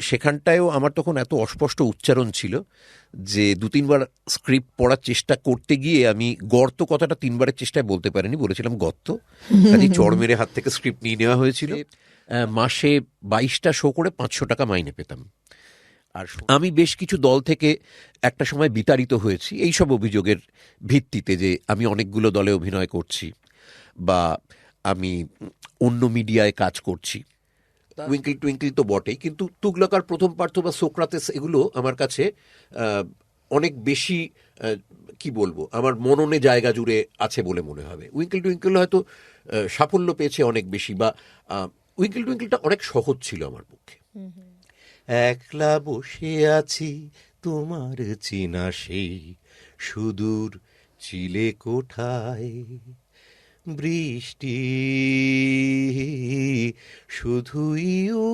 সেখানটায়ও আমার তখন এত অস্পষ্ট উচ্চারণ ছিল যে 2-3 বার স্ক্রিপ্ট পড়ার চেষ্টা করতে গিয়ে আমি গর্ত কথাটা 3বারের চেষ্টায় বলতে পারিনি, বলেছিলাম গর্ত। কাজেই চড় মেরে হাত থেকে স্ক্রিপ্ট নিয়ে নেওয়া হয়েছিল। মাসে 22টা শো করে 500 টাকা মাইনে পেতাম। আর আমি বেশ কিছু দল থেকে একটা সময় বিতাড়িত হয়েছি এইসব অভিযোগের ভিত্তিতে, যে আমি অনেকগুলো দলে অভিনয় করছি বা আমি অন্য মিডিয়ায় কাজ করছি। টুইঙ্কল টুইঙ্কল তো বটেই, কিন্তু তুগলক আর প্রথম পার্থ বা সোক্রাতেস এগুলো আমার কাছে অনেক বেশি কি বলবো, আমার মননে জায়গা জুড়ে আছে বলে মনে হবে। উইঙ্কল টুইঙ্কল হয়তো সাফল্য পেয়েছে অনেক বেশি, বা উইঙ্কল টুইঙ্কলটা অনেক সহজ ছিল আমার পক্ষে। একলা বসে আছি তোমার চেনা সেই সুদূর চিলে কোঠায়, বৃষ্টি শুধুই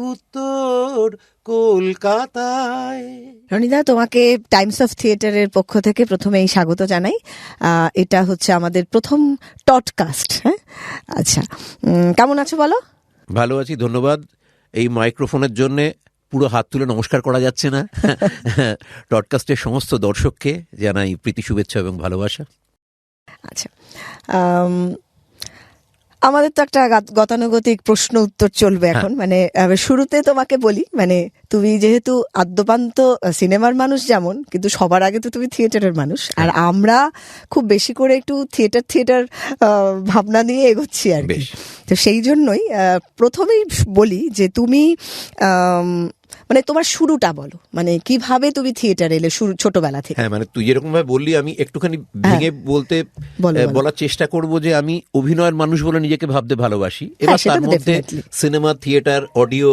উত্তর কলকাতায়। রনিদা, তোমাকে টাইমস অফ থিয়েটারের পক্ষ থেকে প্রথমে এই স্বাগত জানাই। এটা হচ্ছে আমাদের প্রথম টডকাস্ট। হ্যাঁ, আচ্ছা, কেমন আছো বলো? ভালো আছি, ধন্যবাদ। এই মাইক্রোফোনের জন্য পুরো হাত তুলে নমস্কার করা যাচ্ছে না। টডকাস্টের সমস্ত দর্শককে জানাই প্রীতি, শুভেচ্ছা এবং ভালোবাসা। আচ্ছা, আমাদের তো একটা গতানুগতিক প্রশ্ন উত্তর চলবে এখন। মানে শুরুতে তোমাকে বলি, মানে তুমি যেহেতু আদ্যপান্ত সিনেমার মানুষ যেমন, কিন্তু সবার আগে তো তুমি থিয়েটারের মানুষ। আর আমরা খুব বেশি করে একটু থিয়েটার ভাবনা নিয়ে এগোচ্ছি আর কি। তো সেই জন্যই প্রথমেই বলি যে তুমি মানে তোমার শুরুটা বলো, মানে কিভাবে তুমি থিয়েটার এলে ছোটবেলা থেকে। হ্যাঁ, মানে তুই যেরকম ভাবে বললি আমি একটুখানি ভেঙে বলার চেষ্টা করব যে আমি অভিনয়ের মানুষ বলে নিজেকে ভাবতে ভালোবাসি। এবার তার মধ্যে সিনেমা, থিয়েটার, অডিও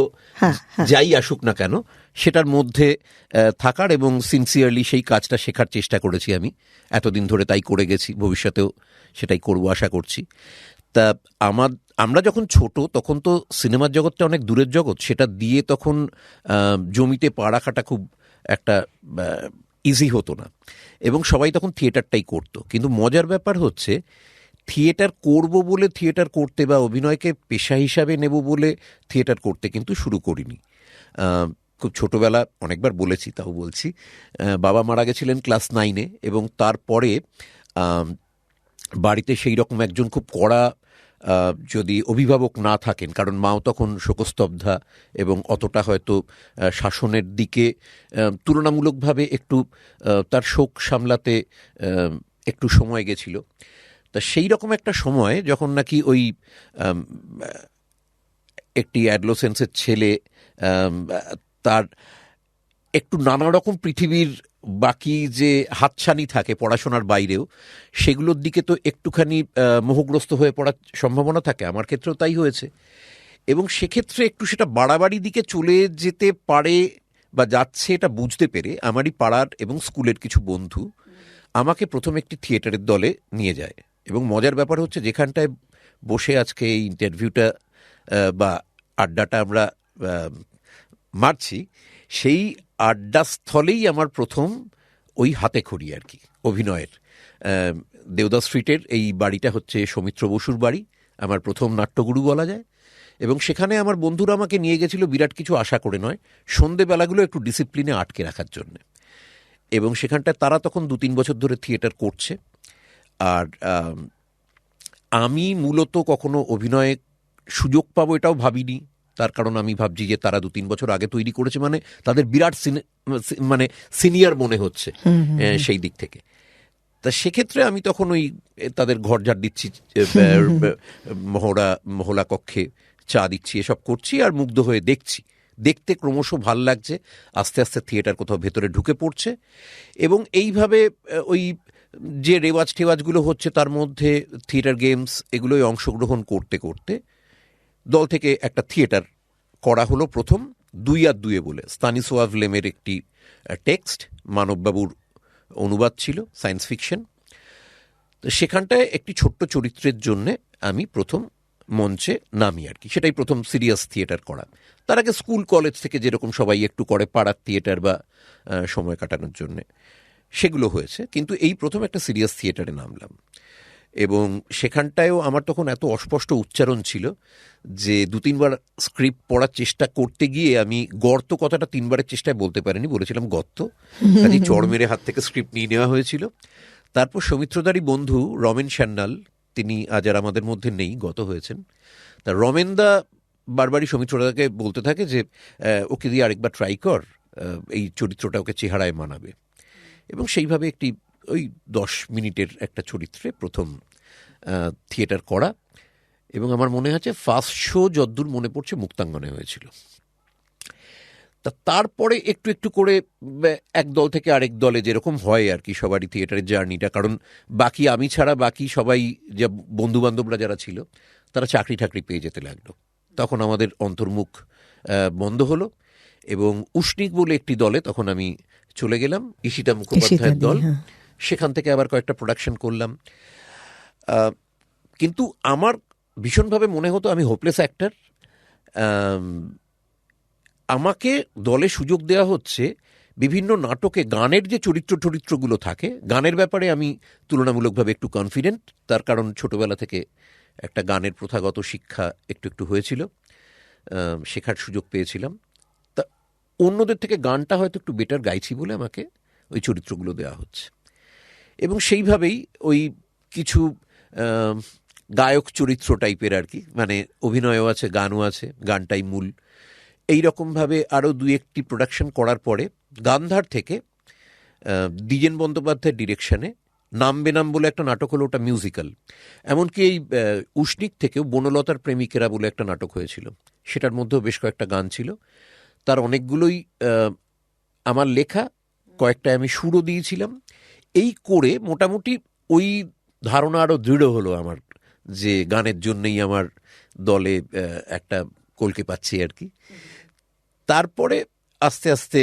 যাই আসুক না কেন সেটার মধ্যে থাকার এবং সিনসিয়ারলি সেই কাজটা শেখার চেষ্টা করেছি আমি এতদিন ধরে, তাই করে গেছি, ভবিষ্যতেও সেটাই করবো আশা করছি। তা আমরা যখন ছোট তখন তো সিনেমার জগৎটা অনেক দূরের জগৎ, সেটা দিয়ে তখন জমিতে পা রাখাটা খুব একটা ইজি হতো না, এবং সবাই তখন থিয়েটারটাই করতো। কিন্তু মজার ব্যাপার হচ্ছে, থিয়েটার করব বলে থিয়েটার করতে বা অভিনয়কে পেশা হিসাবে নেব বলে থিয়েটার করতে কিন্তু শুরু করিনি। খুব ছোটবেলা, অনেকবার বলেছি তাও বলছি, বাবা মারা গেছিলেন ক্লাস 9-এ, এবং তারপরে বাড়িতে সেই রকম একজন খুব কড়া যদি অভিভাবক না থাকেন, কারণ মাও তখন শোকস্তব্ধা এবং অতটা হয়তো শাসনের দিকে তুলনামূলকভাবে একটু তার শোক সামলাতে একটু সময় গেছিল। তা সেই রকম একটা সময় যখন নাকি ওই একটি অ্যাডলোসেন্সের ছেলে তার একটু নানা রকম পৃথিবীর বাকি যে হাতছানি থাকে পড়াশোনার বাইরেও, সেগুলোর দিকে তো একটুখানি মোহগ্রস্ত হয়ে পড়ার সম্ভাবনা থাকে। আমার ক্ষেত্রেও তাই হয়েছে, এবং সেক্ষেত্রে একটু সেটা বাড়াবাড়ি দিকে চলে যেতে পারে বা যাচ্ছে এটা বুঝতে পেরে আমারই পাড়ার এবং স্কুলের কিছু বন্ধু আমাকে প্রথম একটি থিয়েটারের দলে নিয়ে যায়। এবং মজার ব্যাপার হচ্ছে, যেখানটায় বসে আজকে এই ইন্টারভিউটা বা আড্ডাটা আমরা মারছি, সেই আড্ডাস্থলেই আমার প্রথম ওই হাতে খড়ি আর কি অভিনয়ের। দেওদাস স্ট্রিটের এই বাড়িটা হচ্ছে সৌমিত্র বসুর বাড়ি, আমার প্রথম নাট্যগুরু বলা যায়। এবং সেখানে আমার বন্ধুরা আমাকে নিয়ে গেছিল বিরাট কিছু আশা করে নয়, সন্ধেবেলাগুলো একটু ডিসিপ্লিনে আটকে রাখার জন্য। এবং সেখানটায় তারা তখন 2-3 বছর ধরে থিয়েটার করছে। আর আমি মূলত কখনো অভিনয়ে সুযোগ পাবো এটাও ভাবিনি, তার কারণ আমি ভাবছি যে তারা 2-3 বছর আগে তৈরি করেছে, মানে তাদের বিরাট মানে সিনিয়র মনে হচ্ছে সেই দিক থেকে। তা সেক্ষেত্রে আমি তখন ওই তাদের ঘর ঝাড় দিচ্ছি, মহলা কক্ষে চা দিচ্ছি, এসব করছি আর মুগ্ধ হয়ে দেখছি। দেখতে ক্রমশ ভাল লাগছে, আস্তে আস্তে থিয়েটার কোথাও ভেতরে ঢুকে পড়ছে। এবং এইভাবে ওই যে রেওয়াজ টেওয়াজগুলো হচ্ছে তার মধ্যে থিয়েটার গেমস এগুলোই অংশগ্রহণ করতে করতে দল থেকে একটা থিয়েটার করা হলো প্রথম 2 আর 2 বলে। স্তানিস্লাভ লেমের একটি টেক্সট, মানববাবুর অনুবাদ ছিল, সায়েন্স ফিকশন। তো সেখানটায় একটি ছোট্ট চরিত্রের জন্যে আমি প্রথম মঞ্চে নামি আর কি, সেটাই প্রথম সিরিয়াস থিয়েটার করা। তার আগে স্কুল কলেজ থেকে যেরকম সবাই একটু করে পাড়ার থিয়েটার বা সময় কাটানোর জন্যে, সেগুলো হয়েছে, কিন্তু এই প্রথম একটা সিরিয়াস থিয়েটারে নামলাম। এবং সেখানটায়ও আমার তখন এত অস্পষ্ট উচ্চারণ ছিল যে 2-3 বার স্ক্রিপ্ট পড়ার চেষ্টা করতে গিয়ে আমি গর্ত কথাটা 3 বারের চেষ্টায় বলতে পারিনি, বলেছিলাম গর্ত, কাজে চড় মেরে হাত থেকে স্ক্রিপ্ট নিয়ে নেওয়া হয়েছিল। তারপর সৌমিত্রদারই বন্ধু রমেন সান্যাল, তিনি আজ আর আমাদের মধ্যে নেই, গত হয়েছেন। তা রমেনদা বারবারই সৌমিত্রদাকে বলতে থাকে যে ওকে দিয়ে আরেকবার ট্রাই কর, এই চরিত্রটা ওকে চেহারায় মানাবে। এবং সেইভাবে একটি ওই 10 মিনিটের একটা চরিত্রে প্রথম থিয়েটার করা। এবং আমার মনে আছে ফার্স্ট শো যদ্দূর মনে পড়ছে মুক্তাঙ্গনে হয়েছিল। তা তারপরে একটু একটু করে এক দল থেকে আরেক দলে যেরকম হয় আর কি সবারই থিয়েটারের জার্নিটা, কারণ বাকি আমি ছাড়া বাকি সবাই যা বন্ধুবান্ধবরা যারা ছিল তারা চাকরি ঠাকরি পেয়ে যেতে লাগলো। তখন আমাদের অন্তর্মুখ বন্ধ হলো এবং উষ্ণিক বলে একটি দলে তখন আমি চলে গেলাম, ঈশিতা মুখোপাধ্যায়ের দল। সেখান থেকে আবার কয়েকটা প্রোডাকশন করলাম। কিন্তু আমার ভীষণভাবে মনে হতো আমি হোপলেস অ্যাক্টর। আমাকে দলে সুযোগ দেওয়া হচ্ছে বিভিন্ন নাটকে গানের যে চরিত্রগুলো থাকে, গানের ব্যাপারে আমি তুলনামূলকভাবে একটু কনফিডেন্ট, তার কারণ ছোটবেলা থেকে একটা গানের প্রথাগত শিক্ষা একটু একটু হয়েছিল, শেখার সুযোগ পেয়েছিলাম। তা অন্যদের থেকে গানটা হয়তো একটু বেটার গাইছি বলে আমাকে ওই চরিত্রগুলো দেওয়া হচ্ছে। এবং সেইভাবেই ওই কিছু গায়ক চরিত্র টাইপের আর কি, মানে অভিনয়ও আছে, গানও আছে, গানটাই মূল। এই রকমভাবে আরও 2-1টি প্রোডাকশন করার পরে গান্ধার থেকে দ্বিজেন বন্দ্যোপাধ্যায়ের ডিরেকশনে নাম বেনাম বলে একটা নাটক হলো, ওটা মিউজিক্যাল। এমনকি এই উষ্ণিক থেকেও বনলতার প্রেমিকেরা বলে একটা নাটক হয়েছিল, সেটার মধ্যেও বেশ কয়েকটা গান ছিল। তার অনেকগুলোই আমার লেখা, কয়েকটা আমি সুরও দিয়েছিলাম। এই করে মোটামুটি ওই ধারণা আরও দৃঢ় হলো আমার যে গানের জন্যই আমার দলে একটা কলকে পাচ্ছি আর কি। তারপরে আস্তে আস্তে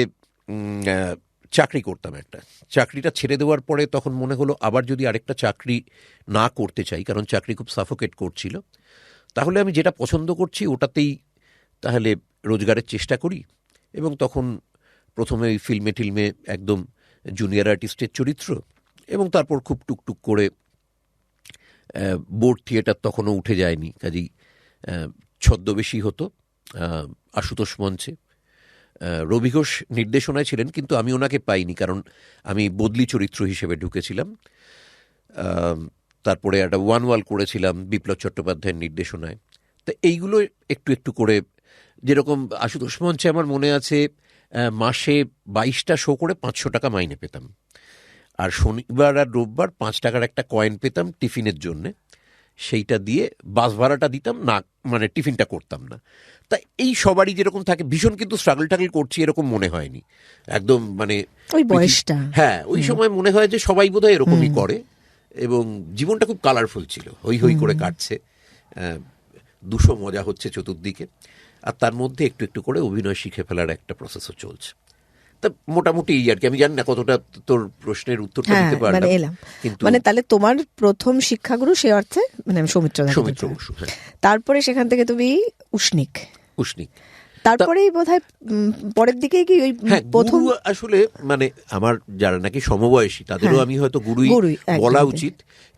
চাকরি করতাম একটা। চাকরিটা ছেড়ে দেওয়ার পরে তখন মনে হলো আবার যদি আরেকটা চাকরি না করতে চাই, কারণ চাকরি খুব সাফোকেট করছিল, তাহলে আমি যেটা পছন্দ করছি ওটাতেই তাহলে রোজগারের চেষ্টা করি। এবং তখন প্রথমে ওই ফিল্মে টিলমে একদম জুনিয়র আর্টিস্টের চরিত্র, এবং তারপর খুব টুকটুক করে বোর্ড থিয়েটার তখনও উঠে যায়নি, কাজেই ছদ্মবেশী হতো। আশুতোষ মঞ্চে রবি ঘোষ নির্দেশনায় ছিলেন, কিন্তু আমি ওনাকে পাইনি, কারণ আমি বদলি চরিত্র হিসেবে ঢুকেছিলাম। তারপরে একটা ওয়ান ওয়াল করেছিলাম বিপ্লব চট্টোপাধ্যায়ের নির্দেশনায়। তো এইগুলো একটু একটু করে, যেরকম আশুতোষ মঞ্চে আমার মনে আছে মাসে 22টা শো করে 500 টাকা মাইনে পেতাম, আর শনিবার আর রোববার 5 টাকার একটা কয়েন পেতাম টিফিনের জন্যে। সেইটা দিয়ে বাস ভাড়াটা দিতাম না, মানে টিফিনটা করতাম না। তা এই সবারই যেরকম থাকে, ভীষণ কিন্তু স্ট্রাগল টাগল করছি এরকম মনে হয়নি একদম, মানে ওই বয়সটা, হ্যাঁ ওই সময় মনে হয় যে সবাই বোধহয় এরকমই করে। এবং জীবনটা খুব কালারফুল ছিল, হই হই করে কাটছে, 200 মজা হচ্ছে চতুর্দিকে, আর তার মধ্যে একটু একটু করে অভিনয় শিখে ফেলার একটা প্রসেসও চলছে। তা মোটামুটি এই আর কি। আমি জানি না কতটা তোর প্রশ্নের উত্তরটা দিতে পারলাম, কিন্তু মানে তাহলে তোমার প্রথম শিক্ষাগুরু সে অর্থে মানে সৌমিত্র বসু। তারপরে সেখান থেকে তুমি উষ্ণিক, তারপরেই বোধহয় পরের দিকে কি ওই প্রথম আসলে মানে আমার যারা নাকি সমবয়সী তাদেরও আমি হয়তো গুরুই বলা উচিত,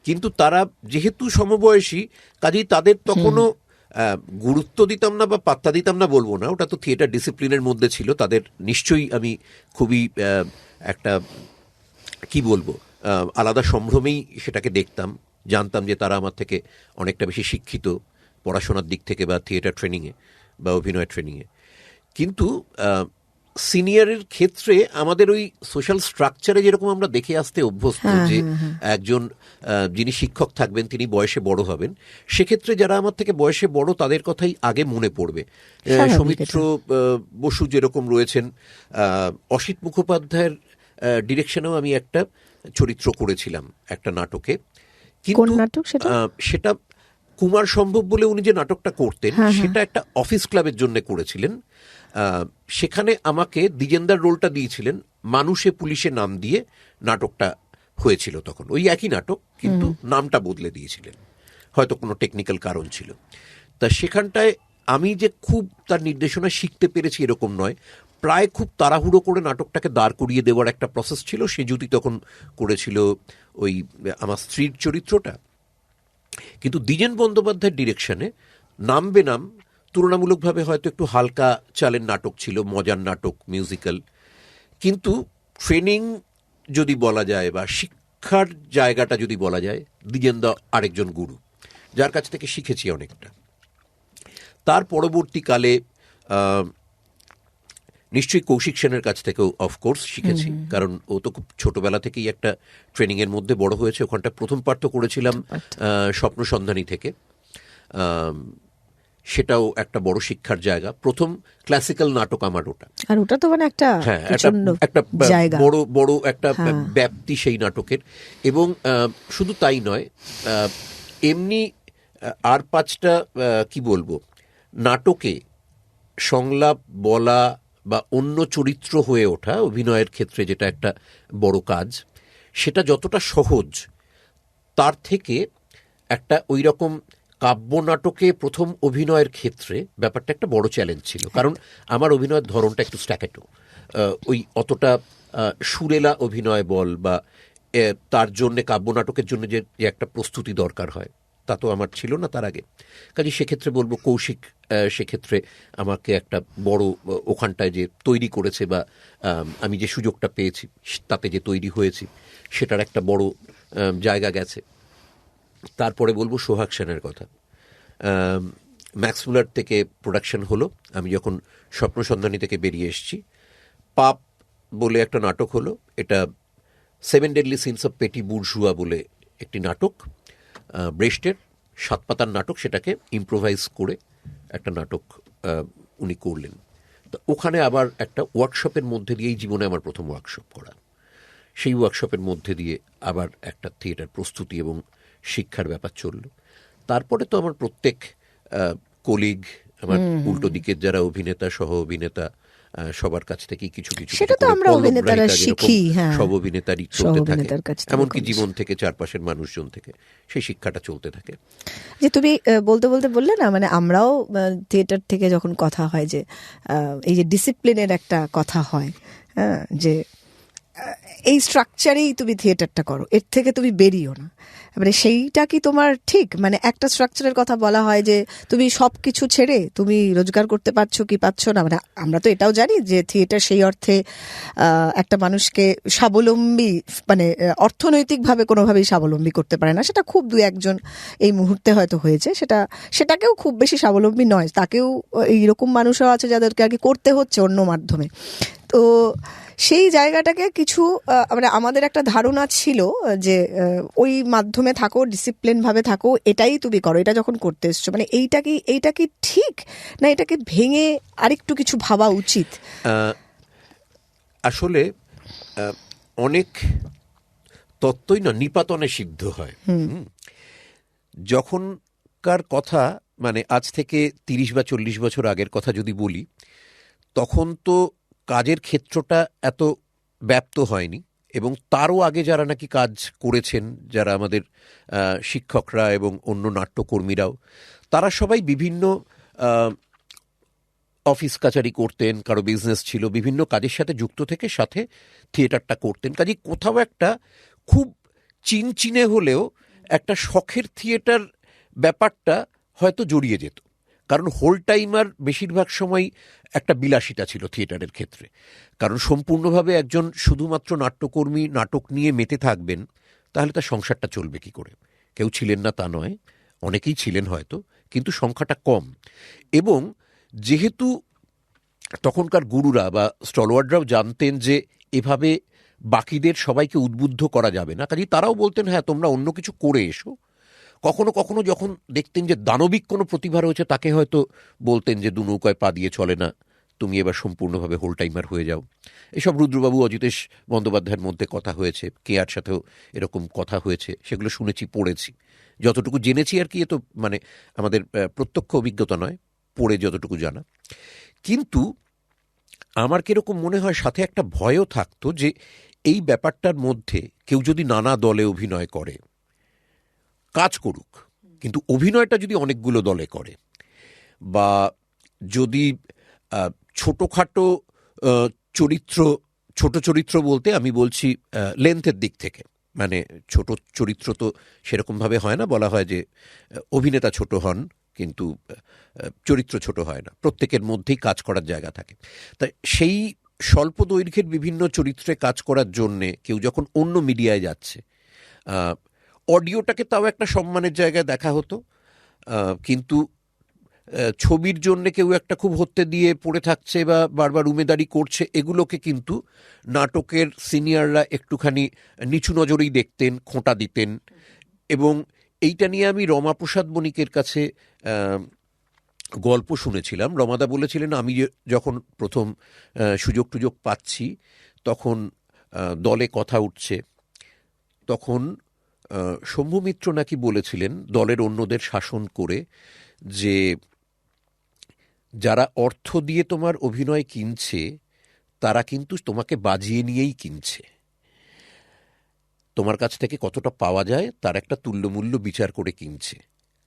কিন্তু তারা যেহেতু সমবয়সী কাজেই তাদের তখনও গুরুত্ব দিতাম না বা পাত্তা দিতাম না বলবো না, ওটা তো থিয়েটার ডিসিপ্লিনের মধ্যে ছিল। তাদের নিশ্চয়ই আমি খুবই একটা কি বলবো আলাদা সম্ভ্রমেই সেটাকে দেখতাম, জানতাম যে তারা আমার থেকে অনেকটা বেশি শিক্ষিত পড়াশোনার দিক থেকে বা থিয়েটার ট্রেনিংয়ে বা অভিনয় ট্রেনিংয়ে। কিন্তু সিনিয়রের ক্ষেত্রে আমাদের ওই সোশ্যাল স্ট্রাকচারে যেরকম আমরা দেখে আসতে অভ্যস্ত যে একজন যিনি শিক্ষক থাকবেন তিনি বয়সে বড় হবেন, সেক্ষেত্রে যারা আমার থেকে বয়সে বড় তাদের কথাই আগে মনে পড়বে। সৌমিত্র বসু যেরকম রয়েছেন, অসিত মুখোপাধ্যায়ের ডিরেকশনেও আমি একটা চরিত্র করেছিলাম একটা নাটকে, কিন্তু সেটা কুমার সম্ভব বলে উনি যে নাটকটা করতেন সেটা একটা অফিস ক্লাবের জন্য করেছিলেন। সেখানে আমাকে দ্বিজেন্দার রোলটা দিয়েছিলেন, মানুষে পুলিশে নাম দিয়ে নাটকটা হয়েছিল তখন, ওই একই নাটক কিন্তু নামটা বদলে দিয়েছিলেন, হয়তো কোনো টেকনিক্যাল কারণ ছিল। তা সেখানটায় আমি যে খুব তার নির্দেশনা শিখতে পেরেছি এরকম নয়, প্রায় খুব তাড়াহুড়ো করে নাটকটাকে দাঁড় করিয়ে দেওয়ার একটা প্রসেস ছিল। সে যদি তখন করেছিল ওই আমার স্ত্রীর চরিত্রটা, কিন্তু দ্বিজেন বন্দ্যোপাধ্যায়ের ডিরেকশনে নাম বেনাম তুলনামূলকভাবে হয়তো একটু হালকা চালের নাটক ছিল, মজার নাটক, মিউজিক্যাল। কিন্তু ট্রেনিং যদি বলা যায় বা শিক্ষার জায়গাটা যদি বলা যায়, দ্বিজেনদা আরেকজন গুরু, যার কাছ থেকে শিখেছি অনেকটা। তার পরবর্তীকালে নিশ্চয়ই কৌশিক সেনের কাছ থেকেও অফকোর্স শিখেছি, কারণ ও তো খুব ছোটবেলা থেকেই একটা ট্রেনিংয়ের মধ্যে বড় হয়েছে। ওখানটা প্রথম পাঠ তো করেছিলাম স্বপ্ন সন্ধানী থেকে, সেটাও একটা বড় শিক্ষার জায়গা। প্রথম ক্লাসিক্যাল নাটক আমার ওটা, আর ওটা তো মানে একটা একটা জায়গা, বড় বড় একটা ব্যাপ্তি সেই নাটকের। এবং শুধু তাই নয়, এমনি আর 5টা কি বলবো, নাটকে সংলাপ বলা বা অন্য চরিত্র হয়ে ওঠা অভিনয়ের ক্ষেত্রে যেটা একটা বড় কাজ, সেটা যতটা সহজ, তার থেকে একটা ওই রকম কাব্য নাটকে প্রথম অভিনয়ের ক্ষেত্রে ব্যাপারটা একটা বড় চ্যালেঞ্জ ছিল। কারণ আমার অভিনয়ের ধরনটা একটু স্ট্যাকেটো, ওই অতটা সুরেলা অভিনয় বল বা তার জন্য কাব্য নাটকের জন্য যে একটা প্রস্তুতি দরকার হয়, তা তো আমার ছিল না তার আগে। কাজে সেক্ষেত্রে বলবো কৌশিক সেক্ষেত্রে আমাকে একটা বড় ওখানটায় যে তৈরি করেছে, বা আমি যে সুযোগটা পেয়েছি তাতে যে তৈরি হয়েছি, সেটার একটা বড় জায়গা গেছে। তারপরে বলবো সোহাগ সেনের কথা। ম্যাক্সমুলার থেকে প্রোডাকশন হলো, আমি যখন স্বপ্ন সন্ধানী থেকে বেরিয়ে এসেছি, পাপ বলে একটা নাটক হলো। এটা 7 ডেডলি সিনস অফ পেটি বুর্জুয়া বলে একটি নাটক, ব্রেস্টের 7 পাতার নাটক, সেটাকে ইম্প্রোভাইজ করে একটা নাটক উনি করলেন। তো ওখানে আবার একটা ওয়ার্কশপের মধ্যে দিয়েই জীবনে আমার প্রথম ওয়ার্কশপ করা, সেই ওয়ার্কশপের মধ্যে দিয়ে আবার একটা থিয়েটার প্রস্তুতি এবং শিক্ষার ব্যাপার চলল। তারপরে তো আমার প্রত্যেক কলিগ, আমার উল্টো দিকের যারা অভিনেতা, সহ অভিনেতা, সবার কাছ থেকেই কিছু কিছু, সেটা তো আমরা অভিনেতারা শিখি, সব অভিনেতারই চলতে থাকে, এমনকি জীবন থেকে, চারপাশের মানুষজন থেকে সেই শিক্ষাটা চলতে থাকে। যে তুমি বলতে বলতে বললে না, মানে আমরাও থিয়েটার থেকে যখন কথা হয় যে এই যে ডিসিপ্লিনের একটা কথা হয়, যে এই স্ট্রাকচারেই তুমি থিয়েটারটা করো, এর থেকে তুমি বেরিও না, মানে সেইটা কি তোমার ঠিক? মানে একটা স্ট্রাকচারের কথা বলা হয় যে তুমি সব কিছু ছেড়ে তুমি রোজগার করতে পারছো কি পাচ্ছ না, মানে আমরা তো এটাও জানি যে থিয়েটার সেই অর্থে একটা মানুষকে স্বাবলম্বী, মানে অর্থনৈতিকভাবে কোনোভাবেই স্বাবলম্বী করতে পারে না। সেটা খুব 2-1 এই মুহূর্তে হয়তো হয়েছে, সেটাকেও খুব বেশি স্বাবলম্বী নয়, তাকেও এইরকম মানুষও আছে যাদেরকে আর কি করতে হচ্ছে অন্য মাধ্যমে। তো সেই জায়গাটাকে কিছু মানে আমাদের একটা ধারণা ছিল যে ওই মাধ্যমে থাকো, ডিসিপ্লিন ভাবে থাকো, এটাই তুমি করো, এটা যখন করতে এসছো, মানে এইটা কি ঠিক, না এটাকে ভেঙে আরেকটু কিছু ভাবা উচিত? আসলে অনেক তত্ত্বই না নিপাতনে সিদ্ধ হয়। যখনকার কথা, মানে আজ থেকে 30 বা 40 বছর আগের কথা যদি বলি, তখন তো কাজের ক্ষেত্রটা এত ব্যাপ্ত হয়নি, এবং তারও আগে যারা নাকি কাজ করেছেন, যারা আমাদের শিক্ষকরা এবং অন্য নাট্যকর্মীরাও, তারা সবাই বিভিন্ন অফিস কাচারি করতেন, কারো বিজনেস ছিল, বিভিন্ন কাজের সাথে যুক্ত থেকে সাথে থিয়েটারটা করতেন। কাজে কোথাও একটা খুব চিনচিনে হলেও একটা শখের থিয়েটার ব্যাপারটা হয়তো জড়িয়ে যেত, কারণ হোল টাইমার বেশিরভাগ সময় একটা বিলাসিতা ছিল থিয়েটারের ক্ষেত্রে। কারণ সম্পূর্ণভাবে একজন শুধুমাত্র নাট্যকর্মী নাটক নিয়ে মেতে থাকবেন, তাহলে তার সংসারটা চলবে কি করে? কেউ ছিলেন না তা নয়, অনেকেই ছিলেন হয়তো, কিন্তু সংখ্যাটা কম। এবং যেহেতু তখনকার গুরুরা বা স্টলওয়ার্ডরাও জানতেন যে এভাবে বাকিদের সবাইকে উদ্বুদ্ধ করা যাবে না, কাজেই তারাও বলতেন হ্যাঁ তোমরা অন্য কিছু করে এসো। কখনো কখনো যখন দেখতেন যে দানবিক কোনো প্রতিভা রয়েছে, তাকে হয়তো বলতেন যে 2 নৌকায় পা দিয়ে চলে না, তুমি এবার সম্পূর্ণভাবে হোল টাইমার হয়ে যাও। এসব রুদ্রবাবু, অজিতেশ বন্দ্যোপাধ্যায়ের মধ্যে কথা হয়েছে, কেয়ার সাথেও এরকম কথা হয়েছে, সেগুলো শুনেছি, পড়েছি, যতটুকু জেনেছি আর কি। এ তো মানে আমাদের প্রত্যক্ষ অভিজ্ঞতা নয়, পড়ে যতটুকু জানা। কিন্তু আমার কিরকম মনে হয় সাথে একটা ভয়ও থাকতো যে এই ব্যাপারটার মধ্যে কেউ যদি নানা দলে অভিনয় করে, কাজ করুক, কিন্তু অভিনয়টা যদি অনেকগুলো দলে করে, বা যদি ছোটোখাটো চরিত্র, ছোট চরিত্র বলতে আমি বলছি লেন্থের দিক থেকে, মানে ছোট চরিত্র তো সেরকমভাবে হয় না, বলা হয় যে অভিনেতা ছোট হন কিন্তু চরিত্র ছোট হয় না, প্রত্যেকের মধ্যেই কাজ করার জায়গা থাকে। তাই সেই স্বল্প দৈর্ঘ্যের বিভিন্ন চরিত্রে কাজ করার জন্যে কেউ যখন অন্য মিডিয়ায় যাচ্ছে, অডিওটাকে তাও একটা সম্মানের জায়গায় দেখা হতো, কিন্তু ছবির জন্য কেউ একটা খুব হত্যে দিয়ে পড়ে থাকছে বা বারবার উমেদারি করছে, এগুলোকে কিন্তু নাটকের সিনিয়ররা একটুখানি নিচু নজরেই দেখতেন, খোঁটা দিতেন। এবং এইটা নিয়ে আমি রমাপ্রসাদ বণিকের কাছে গল্প শুনেছিলাম। রমাদা বলেছিলেন, আমি যখন প্রথম সুযোগ টুযোগ পাচ্ছি তখন দলে কথা উঠছে, তখন শম্ভু মিত্র নাকি বলেছিলেন দলের অন্যদের শাসন করে যে যারা অর্থ দিয়ে তোমার অভিনয় কিনছে তারা কিন্তু তোমাকে বাজিয়ে নিয়েই কিনছে, তোমার কাছ থেকে কতটা পাওয়া যায় তার একটা তুল্যমূল্য বিচার করে কিনছে,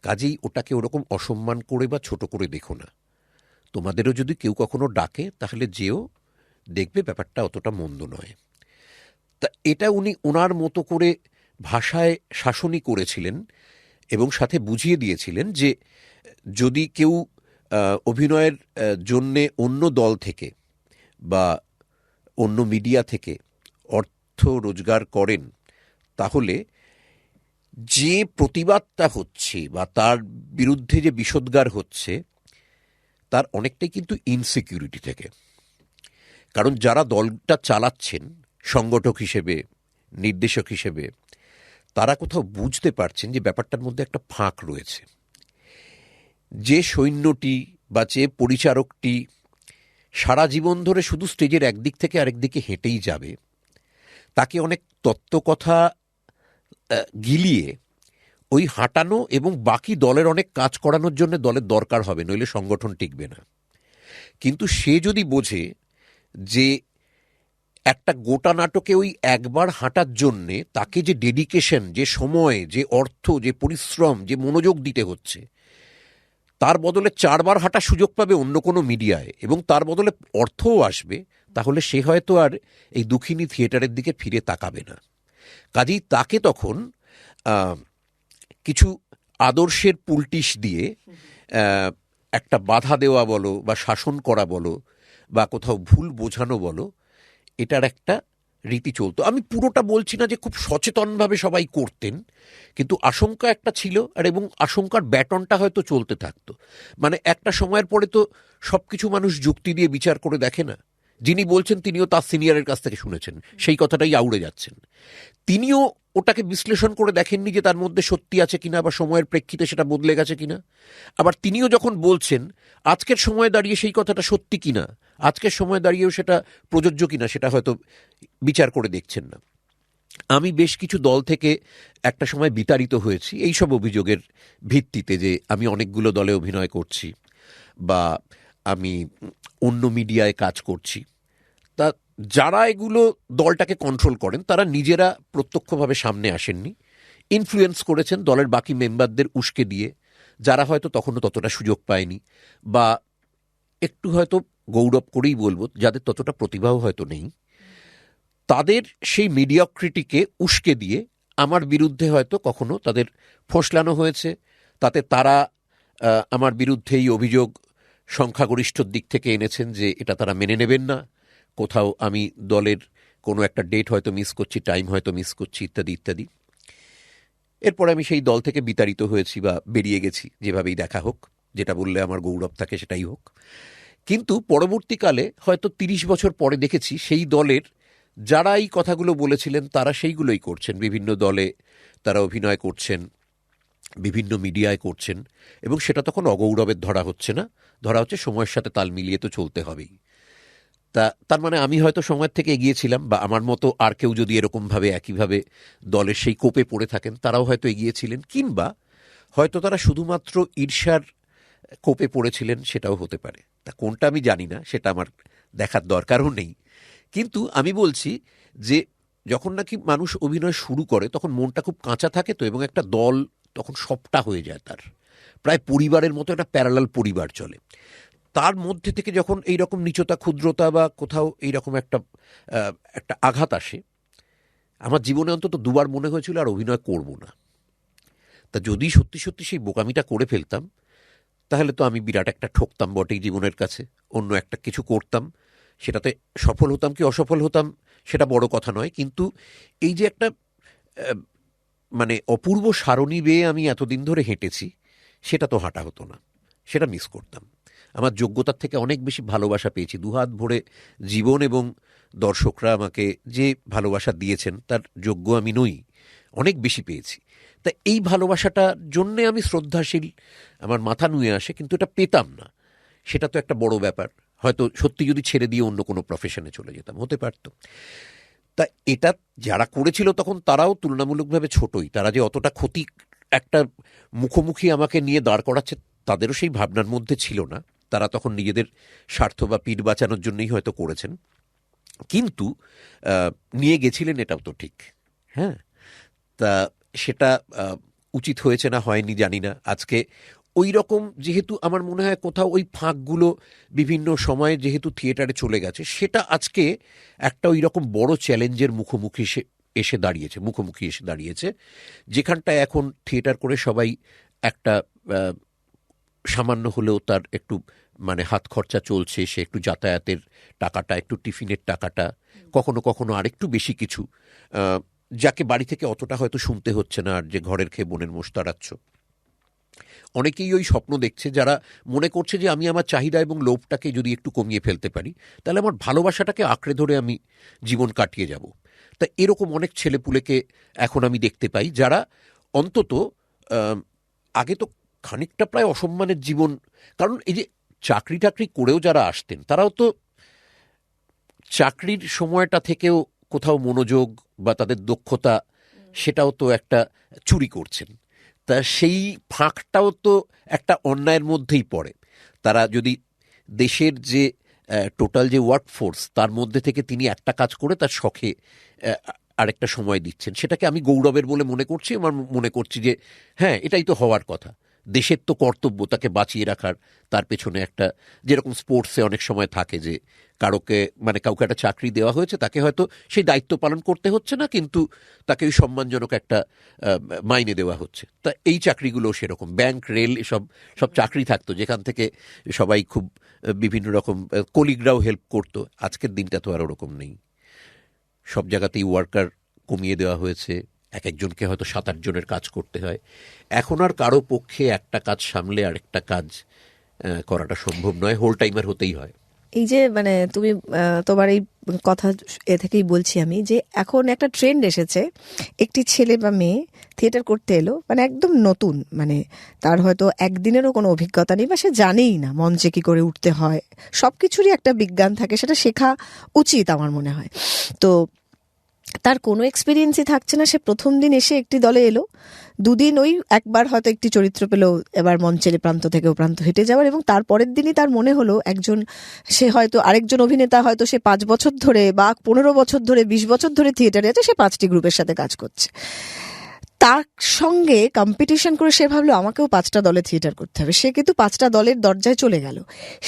কাজেই ওটাকে ওরকম অসম্মান করে বা ছোট করে দেখো না, তোমাদেরও যদি কেউ কখনো ডাকে তাহলে যেও, দেখবে ব্যাপারটা অতটা মন্দ নয়। তা এটা উনি ওনার মতো করে ভাষায় শাসনই করেছিলেন এবং সাথে বুঝিয়ে দিয়েছিলেন যে যদি কেউ অভিনয়ের জন্যে অন্য দল থেকে বা অন্য মিডিয়া থেকে অর্থ রোজগার করেন, তাহলে যে প্রতিবাদটা হচ্ছে বা তার বিরুদ্ধে যে বিষোদ্গার হচ্ছে তার অনেকটাই কিন্তু ইনসিকিউরিটি থেকে। কারণ যারা দলটা চালাচ্ছেন সংগঠক হিসেবে, নির্দেশক হিসেবে, তারা কোথাও বুঝতে পারছেন যে ব্যাপারটার মধ্যে একটা ফাঁক রয়েছে। যে সৈন্যটি বা যে পরিচারকটি সারা জীবন ধরে শুধু স্টেজের একদিক থেকে আরেক দিকে হেঁটেই যাবে, তাকে অনেক তত্ত্বকথা গিলিয়ে ওই হাঁটানো এবং বাকি দলের অনেক কাজ করানোর জন্য দলের দরকার হবে, নইলে সংগঠন টিকবে না। কিন্তু সে যদি বোঝে যে একটা গোটা নাটকে ওই একবার হাঁটার জন্যে তাকে যে ডেডিকেশন, যে সময়, যে অর্থ, যে পরিশ্রম, যে মনোযোগ দিতে হচ্ছে, তার বদলে 4 বার হাঁটার সুযোগ পাবে অন্য কোনো মিডিয়ায় এবং তার বদলে অর্থও আসবে, তাহলে সে হয়তো আর এই দুঃখিনী থিয়েটারের দিকে ফিরে তাকাবে না। কাজেই তাকে তখন কিছু আদর্শের পুলটিস দিয়ে একটা বাধা দেওয়া বলো বা শাসন করা বলো বা কোথাও ভুল বোঝানো বলো, এটার একটা রীতি চলতো। আমি পুরোটা বলছি না যে খুব সচেতনভাবে সবাই করতেন, কিন্তু আশঙ্কা একটা ছিল, আর এবং আশঙ্কার ব্যাটনটা হয়তো চলতে থাকতো। মানে একটা সময়ের পরে তো সব কিছু মানুষ যুক্তি দিয়ে বিচার করে দেখে না, যিনি বলছেন তিনিও তার সিনিয়রের কাছ থেকে শুনেছেন, সেই কথাটাই আউড়ে যাচ্ছেন। তিনিও ওটাকে বিশ্লেষণ করে দেখেননি যে তার মধ্যে সত্যি আছে কিনা বা সময়ের প্রেক্ষিতে সেটা বদলে গেছে কিনা। আবার তিনিও যখন বলছেন আজকের সময় দাঁড়িয়ে সেই কথাটা সত্যি কিনা, আজকের সময় দাঁড়িয়েও সেটা প্রযোজ্য কিনা, সেটা হয়তো বিচার করে দেখছেন না। আমি বেশ কিছু দল থেকে একটা সময় বিতাড়িত হয়েছি এইসব অভিযোগের ভিত্তিতে, যে আমি অনেকগুলো দলে অভিনয় করছি বা আমি অন্য মিডিয়ায় কাজ করছি। তা যারা এগুলো দলটাকে কন্ট্রোল করেন তারা নিজেরা প্রত্যক্ষভাবে সামনে আসেননি, ইনফ্লুয়েন্স করেছেন দলের বাকি মেম্বারদের উস্কে দিয়ে, যারা হয়তো তখনও ততটা সুযোগ পায়নি বা একটু হয়তো গৌরব করেই বলবো যাদের ততটা প্রতিভাও হয়তো নেই, তাদের সেই মিডিয়াক্রিটিকে উস্কে দিয়ে আমার বিরুদ্ধে হয়তো কখনো তাদের ফোঁসলানো হয়েছে। তাতে তারা আমার বিরুদ্ধে এই অভিযোগ সংখ্যাগরিষ্ঠর দিক থেকে এনেছেন যে এটা তারা মেনে নেবেন না, কোথাও আমি দলের কোনো একটা ডেট হয়তো মিস করছি, টাইম হয়তো মিস করছি, ইত্যাদি ইত্যাদি। এরপরে আমি সেই দল থেকে বিতাড়িত হয়েছি বা বেরিয়ে গেছি, যেভাবেই দেখা হোক, যেটা বললে আমার গৌরব থাকে সেটাই হোক। কিন্তু পরবর্তীকালে হয়তো 30 বছর পরে দেখেছি সেই দলের যারা এই কথাগুলো বলেছিলেন তারা সেইগুলোই করছেন, বিভিন্ন দলে তারা অভিনয় করছেন, বিভিন্ন মিডিয়ায় করছেন, এবং সেটা তখন অগৌরবের ধরা হচ্ছে না, ধরা হচ্ছে সময়ের সাথে তাল মিলিয়ে তো চলতে হবেই। তার মানে আমি হয়তো সময়ের থেকে এগিয়েছিলাম, বা আমার মতো আর কেউ যদি এরকমভাবে একইভাবে দলের সেই কোপে পড়ে থাকেন তারাও হয়তো এগিয়েছিলেন, কিংবা হয়তো তারা শুধুমাত্র ঈর্ষার কোপে পড়েছিলেন, সেটাও হতে পারে। তা কোনটা আমি জানি না, সেটা আমার দেখার দরকারও নেই। কিন্তু আমি বলছি যে যখন নাকি মানুষ অভিনয় শুরু করে তখন মনটা খুব কাঁচা থাকে তো, এবং একটা দল তখন সবটা হয়ে যায়, তার প্রায় পরিবারের মতো একটা প্যারালাল পরিবার চলে। তার মধ্যে থেকে যখন এইরকম নীচতা, ক্ষুদ্রতা বা কোথাও এইরকম একটা আঘাত আসে, আমার জীবনে অন্তত দুবার মনে হয়েছিল আর অভিনয় করব না। তা যদি সত্যি সত্যি সেই বোকামিটা করে ফেলতাম, তাহলে তো আমি বিরাট একটা ঠকতাম বটেই জীবনের কাছে। অন্য একটা কিছু করতাম, সেটাতে সফল হতাম কি অসফল হতাম সেটা বড় কথা নয়, কিন্তু এই যে একটা আহ, মানে অপূর্ব সারণী বেয়ে আমি এতদিন ধরে হেঁটেছি, সেটা তো হাঁটা হতো না, সেটা মিস করতাম। আমার যোগ্যতার থেকে অনেক বেশি ভালোবাসা পেয়েছি, দুহাত ভরে জীবন এবং দর্শকরা আমাকে যে ভালোবাসা দিয়েছেন তার যোগ্য আমি নই, অনেক বেশি পেয়েছি। তা এই ভালোবাসাটার জন্যে আমি শ্রদ্ধাশীল, আমার মাথা নুয়ে আসে, কিন্তু এটা পেতাম না। সেটা তো একটা বড় ব্যাপার। হয়তো সত্যি যদি ছেড়ে দিয়ে অন্য কোনো প্রফেশনে চলে যেতাম, হতে পারতো। তা এটা যারা করেছিল তখন তারাও তুলনামূলকভাবে ছোটই, তারা যে অতটা ক্ষতি একটা মুখোমুখি আমাকে নিয়ে দাঁড় করাচ্ছে তাদেরও সেই ভাবনার মধ্যে ছিল না। তারা তখন নিজেদের স্বার্থ বা পিঠ বাঁচানোর জন্যই হয়তো করেছেন, কিন্তু নিয়ে গেছিলেন, এটাও তো ঠিক। হ্যাঁ, তা সেটা উচিত হয়েছে না হয়নি জানি না। আজকে ওই রকম যেহেতু আমার মনে হয় কোথাও ওই ফাঁকগুলো বিভিন্ন সময়ে যেহেতু থিয়েটারে চলে গেছে, সেটা আজকে একটা ওই রকম বড় চ্যালেঞ্জের মুখোমুখি মুখোমুখি এসে দাঁড়িয়েছে, যেখানটায় এখন থিয়েটার করে সবাই একটা সামান্য হলেও তার একটু মানে হাত খরচা চলছে, সে একটু যাতায়াতের টাকাটা, একটু টিফিনের টাকাটা, কখনো কখনো আরেকটু বেশি কিছু, যাকে বাড়ি থেকে অতটা হয়তো শুনতে হচ্ছে না, আর যে ঘরের খেয়ে বোনের মোষ তাড়াচ্ছ। অনেকেই ওই স্বপ্ন দেখছে, যারা মনে করছে যে আমি আমার চাহিদা এবং লোভটাকে যদি একটু কমিয়ে ফেলতে পারি, তাহলে আমার ভালোবাসাটাকে আঁকড়ে ধরে আমি জীবন কাটিয়ে যাব। তা এরকম অনেক ছেলেপুলেকে এখন আমি দেখতে পাই, যারা অন্তত আগে তো খানিকটা প্রায় অসম্মানের জীবন, কারণ এই যে চাকরি টাকরি করেও যারা আসতেন, তারাও তো চাকরির সময়টা থেকেও কোথাও মনোযোগ বা তাদের দক্ষতা, সেটাও তো একটা চুরি করছেন। তা সেই ফাঁকটাও তো একটা অন্যায়ের মধ্যেই পড়ে। তারা যদি দেশের যে টোটাল যে ওয়ার্কফোর্স, তার মধ্যে থেকে তিনি একটা কাজ করে তার শখে আরেকটা সময় দিচ্ছেন, সেটাকে আমি গৌরবের বলে মনে করছি। আমার মনে করছি যে হ্যাঁ, এটাই তো হওয়ার কথা। দেশের তো কর্তব্য তাকে বাঁচিয়ে রাখার, তার পেছনে একটা, যেরকম স্পোর্টসে অনেক সময় থাকে যে কাউকে একটা চাকরি দেওয়া হয়েছে, তাকে হয়তো সেই দায়িত্ব পালন করতে হচ্ছে না, কিন্তু তাকে ওই সম্মানজনক একটা মাইনে দেওয়া হচ্ছে। তা এই চাকরিগুলো সেরকম, ব্যাংক, রেল, সব চাকরি থাকতো যেখান থেকে সবাই খুব বিভিন্ন রকম কলিগরাও হেল্প করতো। আজকের দিনটা তো আর ওরকম নেই। সব জায়গাতেই ওয়ার্কার কমিয়ে দেওয়া হয়েছে, একজনকে হয়তো 7-8 জনের কাজ করতে হয়। এখন আর কারো পক্ষে একটা কাজ সামলে আরেকটা কাজ করাটা সম্ভব নয়, হোল টাইমার হতেই হয়। এই যে মানে তুমি তোমার এই কথা থেকেই বলছি আমি, যে এখন একটা ট্রেন্ড এসেছে, একটি ছেলে বা মেয়ে থিয়েটার করতে এলো, মানে একদম নতুন, মানে তার হয়তো একদিনেরও কোনো অভিজ্ঞতা নেই, বা সে জানেই না মঞ্চে কি করে উঠতে হয়, সবকিছুরই একটা বিজ্ঞান থাকে, সেটা শেখা উচিত আমার মনে হয়। তো তার কোনো এক্সপিরিয়েন্সই থাকছে না, সে প্রথম দিন এসে একটি দলে এলো, দুদিন ওই একবার হয়তো একটি চরিত্র পেলো, এবার মঞ্চের প্রান্ত থেকে ও প্রান্ত হেঁটে যাওয়ার, এবং তারপরের দিনই তার মনে হলো সে হয়তো আরেকজন অভিনেতা, হয়তো সে 5 বছর ধরে বা 15 বছর ধরে 20 বছর ধরে থিয়েটারে আছে, সে 5টি গ্রুপের সাথে কাজ করছে, তার সঙ্গে কম্পিটিশন করে সে ভাবলো আমাকেও 5টা দলে থিয়েটার করতে হবে, সে কিন্তু 5টা দলের দরজায় চলে গেল।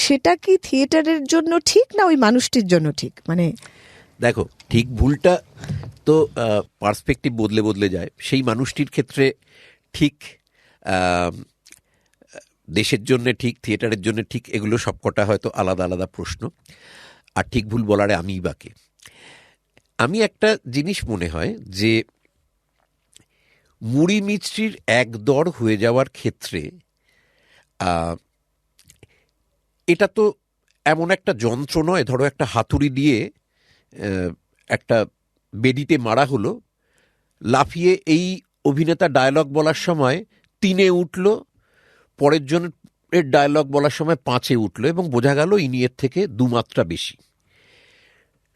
সেটা কি থিয়েটারের জন্য ঠিক, না ওই মানুষটির জন্য ঠিক? মানে দেখো, ঠিক ভুলটা তো পার্সপেক্টিভ বদলে বদলে যায়। সেই মানুষটির ক্ষেত্রে ঠিক, দেশের জন্য ঠিক, থিয়েটারের জন্য ঠিক, এগুলো সবকটা হয়তো আলাদা আলাদা প্রশ্ন। আর ঠিক ভুল বলারে আমিই বাকি। আমি একটা জিনিস মনে হয় যে মুড়ি মিষ্টির একদর হয়ে যাওয়ার ক্ষেত্রে এটা তো এমন একটা যন্ত্র নয়, ধরো একটা হাতুড়ি দিয়ে একটা বেদিতে মারা হলো, লাফিয়ে এই অভিনেতা ডায়লগ বলার সময় 3-এ উঠল, পরের জনের ডায়লগ বলার সময় 5-এ উঠল, এবং বোঝা গেল ইনি এর থেকে 2 মাত্রা বেশি।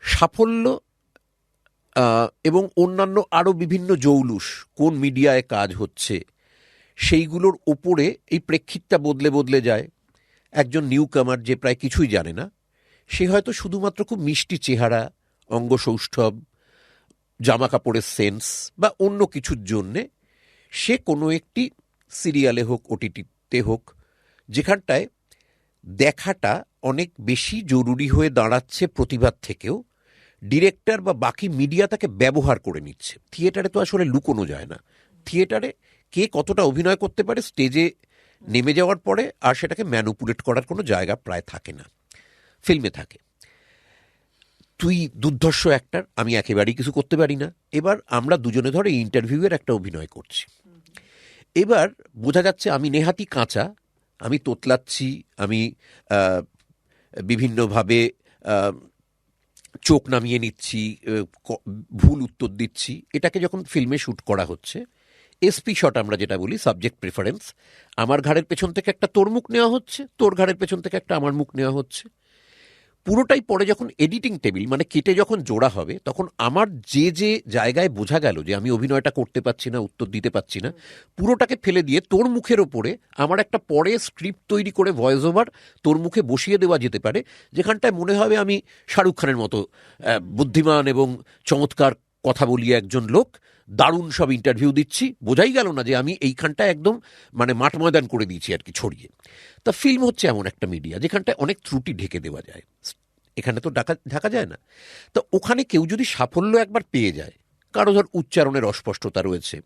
সাফল্য এবং অন্যান্য আরও বিভিন্ন জৌলুস, কোন মিডিয়ায় কাজ হচ্ছে, সেইগুলোর ওপরে এই প্রেক্ষিতটা বদলে বদলে যায়। একজন নিউ কামার, যে প্রায় কিছুই জানে না, সে হয়তো শুধুমাত্র খুব মিষ্টি চেহারা, অঙ্গসৌষ্ঠব, জামা কাপড়ের সেন্স বা অন্য কিছুর জন্যে সে কোনো একটি সিরিয়ালে হোক, ওটিটিতে হোক, যেখানটায় দেখাটা অনেক বেশি জরুরি হয়ে দাঁড়াচ্ছে প্রতিভার থেকেও, ডিরেক্টর বা বাকি মিডিয়া তাকে ব্যবহার করে নিচ্ছে। থিয়েটারে তো আসলে লুকোনো যায় না। থিয়েটারে কে কতটা অভিনয় করতে পারে স্টেজে নেমে যাওয়ার পরে আর সেটাকে ম্যানুপুলেট করার কোনো জায়গা প্রায় থাকে না, ফিল্মে থাকে। তুই দুর্ধর্ষ অ্যাক্টর, আমি একেবারেই কিছু করতে পারি না। এবার আমরা দুজনে ধরে ইন্টারভিউয়ের একটা অভিনয় করছি। এবার বোঝা যাচ্ছে আমি নেহাতি কাঁচা, আমি তোতলাচ্ছি, আমি বিভিন্নভাবে চোখ নামিয়ে নিচ্ছি, ভুল উত্তর দিচ্ছি। এটাকে যখন ফিল্মে শ্যুট করা হচ্ছে, এসপি শট আমরা যেটা বলি, সাবজেক্ট প্রেফারেন্স, আমার ঘাড়ের পেছন থেকে একটা তোর মুখ নেওয়া হচ্ছে, তোর ঘাড়ের পেছন থেকে একটা আমার মুখ নেওয়া হচ্ছে। পুরোটাই পরে যখন এডিটিং টেবিল মানে কেটে যখন জোড়া হবে, তখন আমার যে যে জায়গায় বোঝা গেল যে আমি অভিনয়টা করতে পারছি না, উত্তর দিতে পারছি না, পুরোটাকে ফেলে দিয়ে তোর মুখের ওপরে আমার একটা পরে স্ক্রিপ্ট তৈরি করে ভয়েস ওভার তোর মুখে বসিয়ে দেওয়া যেতে পারে, যেখানটায় মনে হবে আমি শাহরুখ খানের মতো বুদ্ধিমান এবং চমৎকার কথা বলিয়ে একজন লোক দারুণ সব ইন্টারভিউ দিচ্ছি। বোঝাই গেল না যে আমি এইখানটা একদম মানে মাঠ ময়দান করে দিয়েছি আর কি ছড়িয়ে। তা ফিল্ম হচ্ছে এমন একটা মিডিয়া যেখানটায় অনেক ত্রুটি ঢেকে দেওয়া যায়, এখানে তো ঢাকা যায় না। তো ওখানে কেউ যদি সাফল্য একবার পেয়ে যায়, কারো ধর উচ্চারণের অস্পষ্টতা রয়েছে,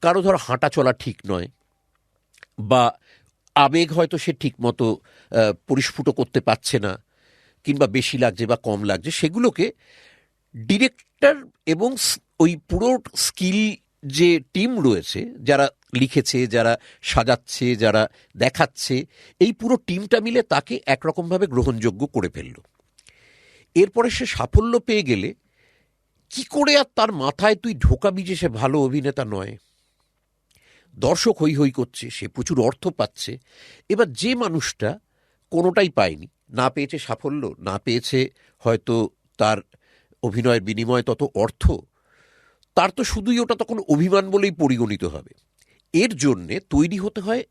কারো ধর হাঁটা চলা ঠিক নয়, বা আবেগ হয়তো সে ঠিক মতো পরিস্ফুট করতে পারছে না, কিংবা বেশি লাগছে বা কম লাগছে, সেগুলোকে ডিরেক্টর এবং ওই পুরো স্কিল যে টিম রয়েছে, যারা লিখেছে, যারা সাজাচ্ছে, যারা দেখাচ্ছে, এই পুরো টিমটা মিলে তাকে একরকমভাবে গ্রহণযোগ্য করে ফেলল। এরপরে সে সাফল্য পেয়ে গেলে কি করে আর তার মাথায় তুই ঢোকাবি যে সে ভালো অভিনেতা নয়? দর্শক হই হই করছে, সে প্রচুর অর্থ পাচ্ছে। এবার যে মানুষটা কোনোটাই পায়নি, না পেয়েছে সাফল্য, না পেয়েছে হয়তো তার অভিনয়ের বিনিময়ে তত অর্থ, তার তো শুধুই ওটা তখন অভিমান বলেই পরিগণিত হবে। এর জন্যে তৈরি হতে হয়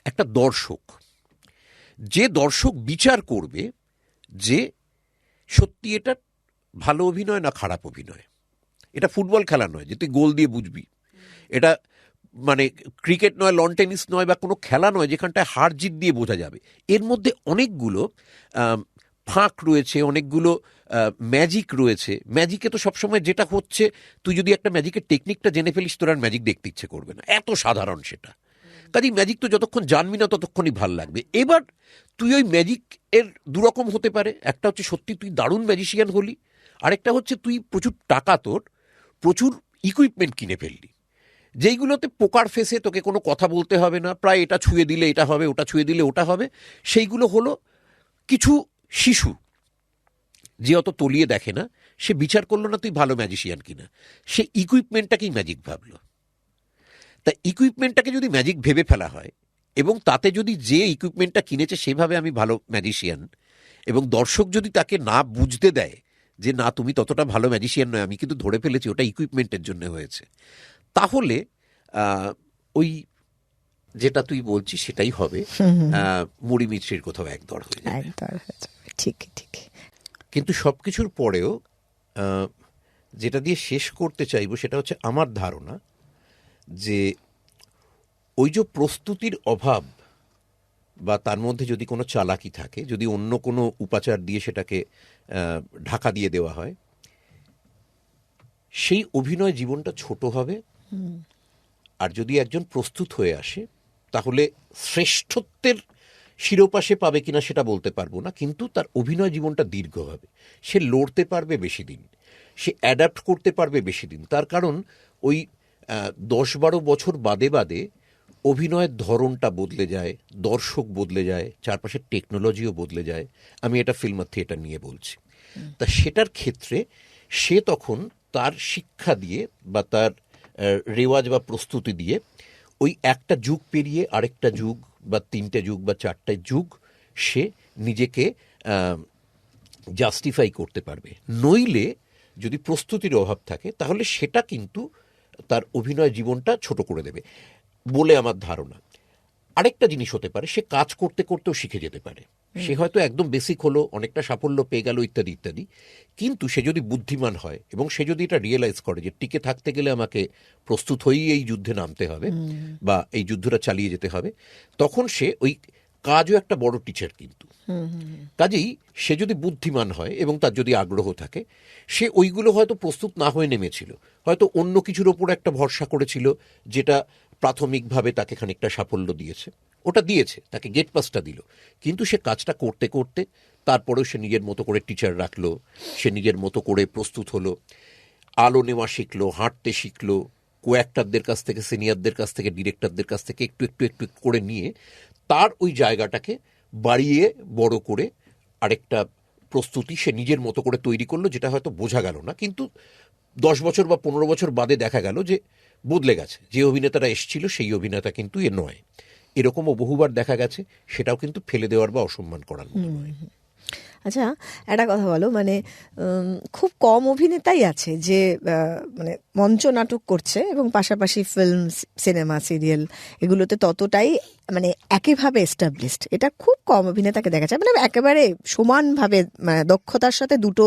একটা দর্শক, যে দর্শক বিচার করবে যে সত্যি এটা ভালো অভিনয় না খারাপ অভিনয়। এটা ফুটবল খেলা নয় যে তুই গোল দিয়ে বুঝবি, এটা মানে ক্রিকেট নয়, লন টেনিস নয়, বা কোনো খেলা নয় যেখানটায় হার জিত দিয়ে বোঝা যাবে। এর মধ্যে অনেকগুলো ফাঁক রয়েছে, অনেকগুলো ম্যাজিক রয়েছে। ম্যাজিকে তো সবসময় যেটা হচ্ছে, তুই যদি একটা ম্যাজিকের টেকনিকটা জেনে ফেলিস, তোর আর ম্যাজিক দেখতে ইচ্ছে করবে না, এত সাধারণ সেটা। কাজেই ম্যাজিক তো যতক্ষণ জানবি না ততক্ষণই ভাল লাগবে। এবার তুই ওই ম্যাজিক এর দুরকম হতে পারে, একটা হচ্ছে সত্যি তুই দারুণ ম্যাজিশিয়ান হলি, আরেকটা হচ্ছে তুই প্রচুর টাকা, তোর প্রচুর ইকুইপমেন্ট কিনে ফেললি, যেইগুলোতে পোকার ফেসে তোকে কোনো কথা বলতে হবে না, প্রায় এটা ছুঁয়ে দিলে এটা হবে, ওটা ছুঁয়ে দিলে ওটা হবে। সেইগুলো হলো কিছু শিশু যে অত তলিয়ে দেখে না, সে বিচার করলো না তুই ভালো ম্যাজিশিয়ান কিনা, সে ইকুইপমেন্টটাকেই ম্যাজিক ভাবলো। তা ইকুইপমেন্টটাকে যদি ম্যাজিক ভেবে ফেলা হয়, এবং তাতে যদি যে ইকুইপমেন্টটা কিনেছে সেভাবে আমি ভালো ম্যাজিশিয়ান, এবং দর্শক যদি তাকে না বুঝতে দেয় যে না তুমি ততটা ভালো ম্যাজিশিয়ান নয়, আমি কিন্তু ধরে ফেলেছি ওটা ইকুইপমেন্টের জন্য হয়েছে, তাহলে ওই যেটা তুই বলছিস সেটাই হবে, মুড়ি মিছরির কোথাও একদর হয়ে যাবে। ঠিক ঠিক। কিন্তু সবকিছুর পরেও যেটা দিয়ে শেষ করতে চাইবো সেটা হচ্ছে আমার ধারণা যে ওই যে প্রস্তুতির অভাব, বা তার মধ্যে যদি কোনো চালাকি থাকে, যদি অন্য কোনো উপাচার দিয়ে সেটাকে ঢাকা দিয়ে দেওয়া হয়, সেই অভিনয় জীবনটা ছোট হবে। আর যদি একজন প্রস্তুত হয়ে আসে, তাহলে শ্রেষ্ঠত্বের শিরোপা সে পাবে কিনা সেটা বলতে পারবো না, কিন্তু তার অভিনয় জীবনটা দীর্ঘ হবে, সে লড়তে পারবে বেশি দিন, সে অ্যাডাপ্ট করতে পারবে বেশি দিন। তার কারণ ওই 10-12 বছর বাদে বাদে অভিনয়ের ধরনটা বদলে যায়, দর্শক বদলে যায়, চারপাশের টেকনোলজিও বদলে যায়। আমি এটা ফিল্ম আর থিয়েটার নিয়ে বলছি। তা সেটার ক্ষেত্রে সে তখন তার শিক্ষা দিয়ে বা তার রেওয়াজ বা প্রস্তুতি দিয়ে ওই একটা যুগ পেরিয়ে আরেকটা যুগ বা 3টে যুগ বা 4টে যুগ সে নিজেকে জাস্টিফাই করতে পারবে। নইলে যদি প্রস্তুতির অভাব থাকে, তাহলে সেটা কিন্তু তার অভিনয় জীবনটা ছোট করে দেবে বলে আমার ধারণা। আরেকটা জিনিস হতে পারে, সে কাজ করতে করতেও শিখে যেতে পারে। সে হয়তো একদম বেসিক হলো, অনেকটা সাফল্য পেয়ে গেল, ইত্যাদি ইত্যাদি, কিন্তু সে যদি বুদ্ধিমান হয় এবং সে যদি এটা রিয়েলাইজ করে যে টিকে থাকতে গেলে আমাকে প্রস্তুত হয়েই এই যুদ্ধে নামতে হবে বা এই যুদ্ধটা চালিয়ে যেতে হবে, তখন সে ওই কাজও একটা বড় টিচার কিন্তু। কাজেই সে যদি বুদ্ধিমান হয় এবং তার যদি আগ্রহ থাকে, সে ওইগুলো হয়তো প্রস্তুত না হয়ে নেমেছিল, হয়তো অন্য কিছুর ওপর একটা ভরসা করেছিল যেটা প্রাথমিকভাবে তাকে খানিকটা সাফল্য দিয়েছে, ওটা দিয়েছে, তাকে গেট পাসটা দিল, কিন্তু সে কাজটা করতে করতে তারপরেও সে নিজের মতো করে টিচার রাখলো, সে নিজের মতো করে প্রস্তুত হলো, আলো নেওয়া শিখলো, হাঁটতে শিখলো, কোঅ্যাক্টরদের কাছ থেকে, সিনিয়রদের কাছ থেকে, ডিরেক্টরদের কাছ থেকে একটু একটু একটু একটু করে নিয়ে তার ওই জায়গাটাকে বাড়িয়ে বড় করে আরেকটা প্রস্তুতি সে নিজের মতো করে তৈরি করলো, যেটা হয়তো বোঝা গেল না, কিন্তু 10 বছর বা 15 বছর বাদে দেখা গেল যে বদলে গেছে, যে অভিনেতারা এসেছিল সেই অভিনেতা কিন্তু এ নয়। এরকমও বহুবার দেখা গেছে, সেটাও কিন্তু ফেলে দেওয়ার বা অসম্মান করার মতো নয়। আচ্ছা, একটা কথা বলো, মানে খুব কম অভিনেতাই আছে যে মানে মঞ্চ নাটক করছে এবং পাশাপাশি ফিল্ম, সিনেমা, সিরিয়াল এগুলোতে ততটাই মানে একইভাবে এস্টাবলিশড। এটা খুব কম অভিনেতাকে দেখা যায়, মানে একেবারে সমানভাবে দক্ষতার সাথে দুটো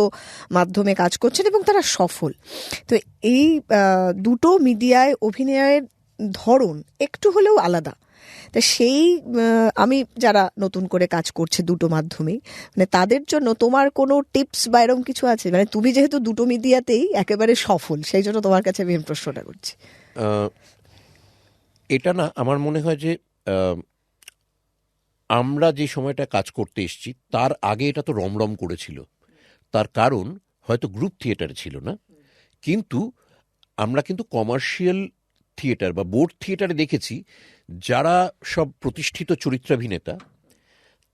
মাধ্যমে কাজ করছেন এবং তারা সফল। তো এই দুটো মিডিয়ায় অভিনয়ের ধরন একটু হলেও আলাদা। তা সেই আমি যারা নতুন করে কাজ করছে দুটো মাধ্যমেই, মানে তাদের জন্য তোমার কোনো টিপস বা এরকম কিছু আছে? মানে তুমি যেহেতু দুটো মিডিয়াতেই একেবারে সফল, সেই জন্য তোমার কাছে আমি প্রশ্নটা করছি। এটা না, আমার মনে হয় যে আমরা যে সময়টা কাজ করতে এসেছি তার আগে এটা তো রমরম করেছিল। তার কারণ হয়তো গ্রুপ থিয়েটারে ছিল না, কিন্তু আমরা কিন্তু কমার্শিয়াল থিয়েটার বা বোর্ড থিয়েটারে দেখেছি যারা সব প্রতিষ্ঠিত চরিত্রাভিনেতা,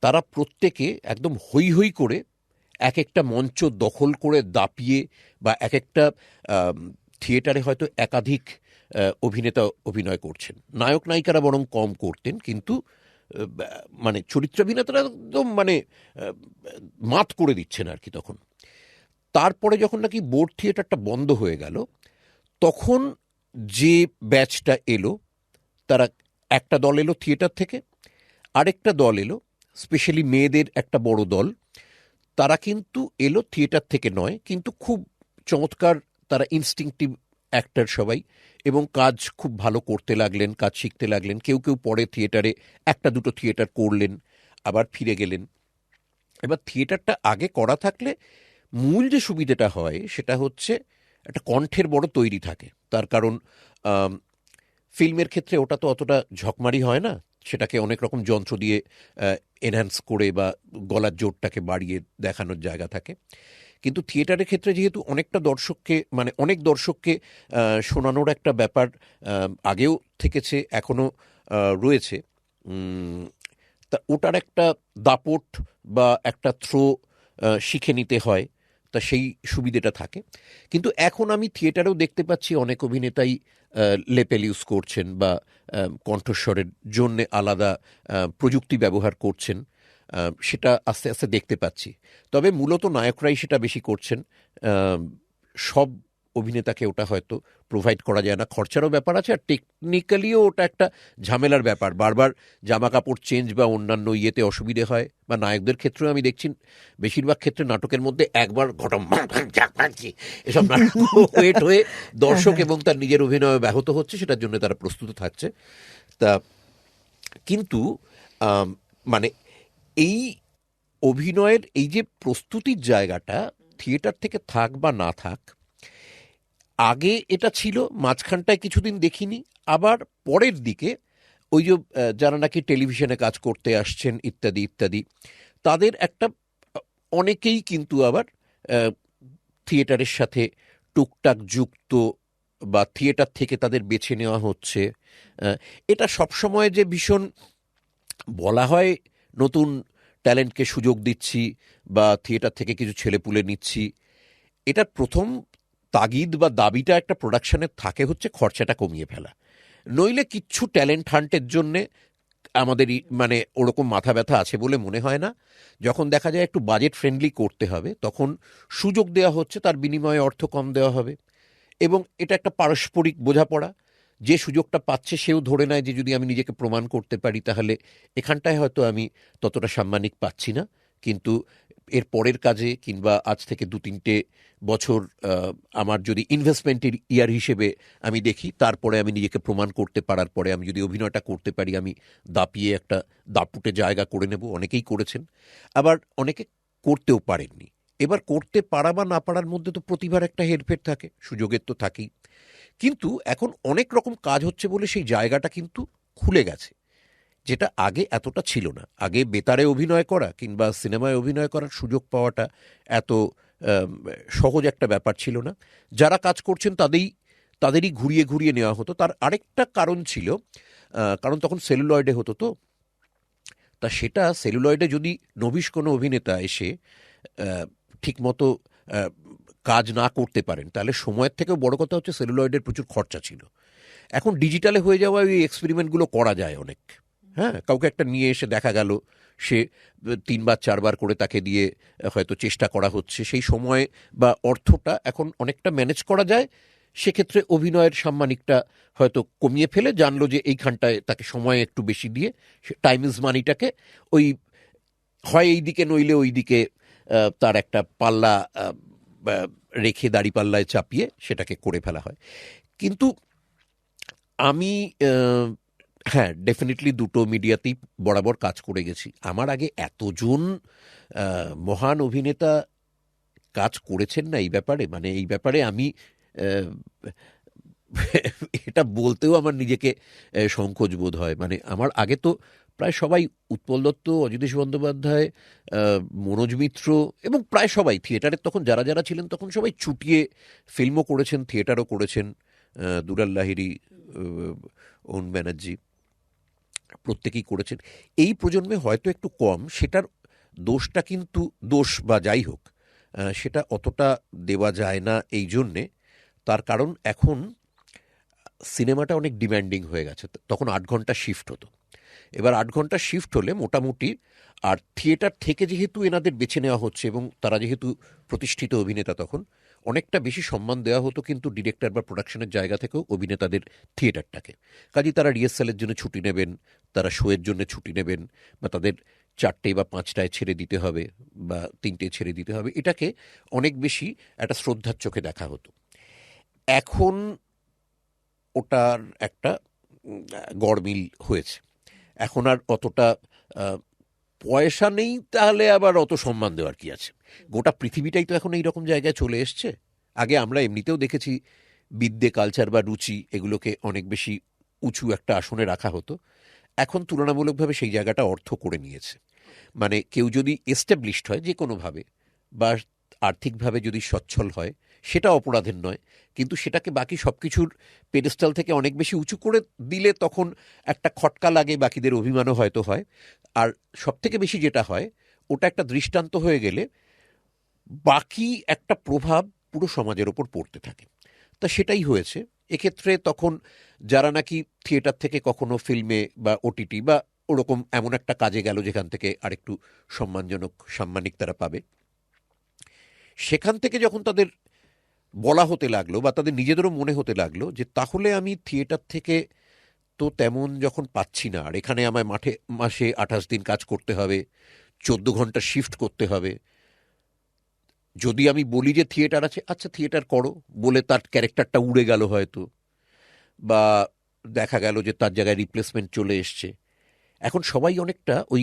তারা প্রত্যেকে একদম হৈ হৈ করে এক একটা মঞ্চ দখল করে দাপিয়ে, বা এক একটা থিয়েটারে হয়তো একাধিক অভিনেতা অভিনয় করছেন, নায়ক নায়িকারা বরং কম করতেন, কিন্তু মানে চরিত্রাভিনেতারা একদম মানে মাত করে দিচ্ছেন আর কি তখন। তারপরে যখন নাকি বোর্ড থিয়েটারটা বন্ধ হয়ে গেল, তখন যে ব্যাচটা এলো, তারা একটা দল এলো থিয়েটার থেকে, আরেকটা দল এলো স্পেশালি মেয়েদের একটা বড় দল, তারা কিন্তু এলো থিয়েটার থেকে নয়, কিন্তু খুব চমৎকার, তারা ইনস্টিংক্টিভ অ্যাক্টর সবাই, এবং কাজ খুব ভালো করতে লাগলেন, কাজ শিখতে লাগলেন, কেউ কেউ পরে থিয়েটারে একটা দুটো থিয়েটার করলেন, আবার ফিরে গেলেন। এবার থিয়েটারটা আগে করা থাকলে মূল যে সুবিধাটা হয় সেটা হচ্ছে একটা কণ্ঠের বড় তৈরি থাকে, তার কারণ ফিল্মের ক্ষেত্রে ওটা তো অতটা ঝকমারি হয় না, সেটাকে অনেক রকম যন্ত্র দিয়ে এনহ্যান্স করে বা গলার জোরটাকে বাড়িয়ে দেখানোর জায়গা থাকে। কিন্তু থিয়েটারের ক্ষেত্রে যেহেতু অনেকটা দর্শককে, মানে অনেক দর্শককে শোনানোর একটা ব্যাপার আগেও থেকেছে, এখনও রয়েছে, তা ওটার একটা দাপট বা একটা থ্রো শিখে নিতে হয়, তা সেই সুবিধেটা থাকে। কিন্তু এখন আমি থিয়েটারেও দেখতে পাচ্ছি অনেক অভিনেতাই লেপেল ইউজ করছেন বা কণ্ঠস্বরের জন্যে আলাদা প্রযুক্তি ব্যবহার করছেন, সেটা আস্তে আস্তে দেখতে পাচ্ছি। তবে মূলত নায়করাই সেটা বেশি করছেন, সব অভিনেতাকে ওটা হয়তো প্রোভাইড করা যায় না, খরচারও ব্যাপার আছে, আর টেকনিক্যালিও ওটা একটা ঝামেলার ব্যাপার, বারবার জামা কাপড় চেঞ্জ বা অন্যান্য ইয়েতে অসুবিধে হয়। বা নায়কদের ক্ষেত্রেও আমি দেখছি বেশিরভাগ ক্ষেত্রে নাটকের মধ্যে একবার ঘটম এসব নাটক ওয়েট হয়ে দর্শক এবং তার নিজের অভিনয় ব্যাহত হচ্ছে, সেটার জন্য তারা প্রস্তুত থাকছে। তা কিন্তু মানে এই অভিনয়ের এই যে প্রস্তুতির জায়গাটা থিয়েটার থেকে থাক বা না থাক, আগে এটা ছিল, মাঝখানটায় কিছুদিন দেখিনি, আবার পরের দিকে ওই যে যারা নাকি টেলিভিশনে কাজ করতে আসছেন ইত্যাদি ইত্যাদি, তাদের একটা অনেকেই কিন্তু আবার থিয়েটারের সাথে টুকটাক যুক্ত, বা থিয়েটার থেকে তাদের বেছে নেওয়া হচ্ছে। এটা সবসময় যে ভীষণ বলা হয় নতুন ট্যালেন্টকে সুযোগ দিচ্ছি বা থিয়েটার থেকে কিছু ছেলেপুলে নিচ্ছি, এটার প্রথম তাগিদ বা দাবিটা একটা প্রোডাকশনের থাকে হচ্ছে খরচাটা কমিয়ে ফেলা, নইলে কিচ্ছু ট্যালেন্ট হান্টের জন্যে আমাদের মানে ওরকম মাথা ব্যথা আছে বলে মনে হয় না। যখন দেখা যায় একটু বাজেট ফ্রেন্ডলি করতে হবে, তখন সুযোগ দেওয়া হচ্ছে, তার বিনিময়ে অর্থ কম দেওয়া হবে, এবং এটা একটা পারস্পরিক বোঝাপড়া। যে সুযোগটা পাচ্ছে সেও ধরে নেয় যে যদি আমি নিজেকে প্রমাণ করতে পারি তাহলে এখানটায় হয়তো আমি ততটা সাম্মানিক পাচ্ছি না, কিন্তু এর পরের কাজে কিংবা আজ থেকে 2-3 বছর আমার যদি ইনভেস্টমেন্টের ইয়ার হিসেবে আমি দেখি, তারপরে আমি নিজেকে প্রমাণ করতে পারার পরে আমি যদি অভিনয়টা করতে পারি, আমি দাপিয়ে একটা দাপুটে জায়গা করে নেব। অনেকেই করেছেন, আবার অনেকে করতেও পারেননি। এবার করতে পারা বা না পারার মধ্যে তো প্রতিভার একটা হেরফের থাকে, সুযোগের তো থাকেই। কিন্তু এখন অনেক রকম কাজ হচ্ছে বলে সেই জায়গাটা কিন্তু খুলে গেছে, যেটা আগে এতটা ছিল না। আগে বেতারে অভিনয় করা কিংবা সিনেমায় অভিনয় করার সুযোগ পাওয়াটা এত সহজ একটা ব্যাপার ছিল না। যারা কাজ করছেন তাদেরই ঘুরিয়ে ঘুরিয়ে নেওয়া হতো। তার আরেকটা কারণ ছিল, কারণ তখন সেলুলয়েডে হতো, তো তা সেটা সেলুলয়েডে যদি নবিশ কোনো অভিনেতা এসে ঠিকমতো কাজ না করতে পারেন, তাহলে সময়ের থেকেও বড় কথা হচ্ছে সেলুলয়েডের প্রচুর খরচা ছিল। এখন ডিজিটালে হয়ে যাওয়া ওই এক্সপেরিমেন্টগুলো করা যায় অনেক। হ্যাঁ, কাউকে একটা নিয়ে এসে দেখা গেল সে 3-4 বার করে তাকে দিয়ে হয়তো চেষ্টা করা হচ্ছে, সেই সময় বা অর্থটা এখন অনেকটা ম্যানেজ করা যায়। সেক্ষেত্রে অভিনয়ের সাম্মানিকটা হয়তো কমিয়ে ফেলে জানলো যে এইখানটায় তাকে সময় একটু বেশি দিয়ে টাইম ইজ মানিটাকে ওই হয় এই দিকে নইলে ওই দিকে তার একটা পাল্লা রেখে দাড়ি পাল্লায় চাপিয়ে সেটাকে করে ফেলা হয়। কিন্তু আমি হ্যাঁ, ডেফিনেটলি দুটো মিডিয়াতেই বরাবর কাজ করে গেছি। আমার আগে এতজন মহান অভিনেতা কাজ করেছেন না এই ব্যাপারে, মানে এই ব্যাপারে আমি এটা বলতেও আমার নিজেকে সংকোচ বোধ হয়। মানে আমার আগে তো প্রায় সবাই, উৎপল দত্ত, অজিতেশ বন্দ্যোপাধ্যায়, মনোজ মিত্র এবং প্রায় সবাই থিয়েটারের তখন যারা যারা ছিলেন তখন সবাই চুটিয়ে ফিল্মও করেছেন, থিয়েটারও করেছেন। দুলাল লাহিড়ী, অরুণ ব্যানার্জি প্রত্যেকেই করেছেন। এই প্রজন্মে হয়তো একটু কম, সেটার দোষটা কিন্তু দোষ বা যাই হোক সেটা অতটা দেওয়া যায় না। এই জন্যে তার কারণ এখন সিনেমাটা অনেক ডিম্যান্ডিং হয়ে গেছে। তখন 8 ঘন্টা শিফট হতো, এবার 8 ঘন্টা শিফট হলে মোটামুটি, আর থিয়েটার থেকে যেহেতু এনাদের বেছে নেওয়া হচ্ছে এবং তারা যেহেতু প্রতিষ্ঠিত অভিনেতা, তখন অনেকটা বেশি সম্মান দেওয়া হতো কিন্তু ডিরেক্টর বা প্রোডাকশনের জায়গা থেকেও অভিনেতাদের থিয়েটারটাকে। কাজেই তারা রিহার্সালের জন্য ছুটি নেবেন, তারা শোয়ের জন্য ছুটি নেবেন, বা তাদের 4টে বা 5টায় ছেড়ে দিতে হবে বা 3টে ছেড়ে দিতে হবে, এটাকে অনেক বেশি একটা শ্রদ্ধার চোখে দেখা হতো। এখন ওটার একটা গড়মিল হয়েছে। এখন আর অতটা পয়সা নেই, তাহলে আবার অত সম্মান দেওয়ার কি আছে? গোটা পৃথিবীটাই তো এখন এইরকম জায়গায় চলে এসছে। আগে আমরা এমনিতেও দেখেছি বিদ্যে, কালচার বা রুচি এগুলোকে অনেক বেশি উঁচু একটা আসনে রাখা হতো। এখন তুলনামূলকভাবে সেই জায়গাটা অর্থ করে নিয়েছে। মানে কেউ যদি এস্টাবলিশড হয় যে কোনোভাবে বা আর্থিকভাবে যদি সচ্ছল হয়, সেটা অপরাধের নয়, কিন্তু সেটাকে বাকি সব কিছুর পেডেস্টাল থেকে অনেক বেশি উঁচু করে দিলে তখন একটা খটকা লাগে, বাকিদের অভিমানও হয়তো হয়। আর সবথেকে বেশি যেটা হয়, ওটা একটা দৃষ্টান্ত হয়ে গেলে বাকি একটা প্রভাব পুরো সমাজের ওপর পড়তে থাকে। তা সেটাই হয়েছে এক্ষেত্রে। তখন যারা নাকি থিয়েটার থেকে কখনো ফিল্মে বা ওটিটি বা ওরকম এমন একটা কাজে গেল যেখান থেকে আরেকটু সম্মানজনক সাম্মানিক তারা পাবে, সেখান থেকে যখন তাদের বলা হতে লাগলো বা তাদের নিজেদেরও মনে হতে লাগলো যে তাহলে আমি থিয়েটার থেকে তো তেমন যখন পাচ্ছি না, আর এখানে আমায় মাসে 28 দিন কাজ করতে হবে, 14 ঘন্টা শিফট করতে হবে, যদি আমি বলি যে থিয়েটার আছে, আচ্ছা থিয়েটার করো বলে তার ক্যারেক্টারটা উড়ে গেল হয়তো, বা দেখা গেল যে তার জায়গায় রিপ্লেসমেন্ট চলে এসছে। এখন সবাই অনেকটা ওই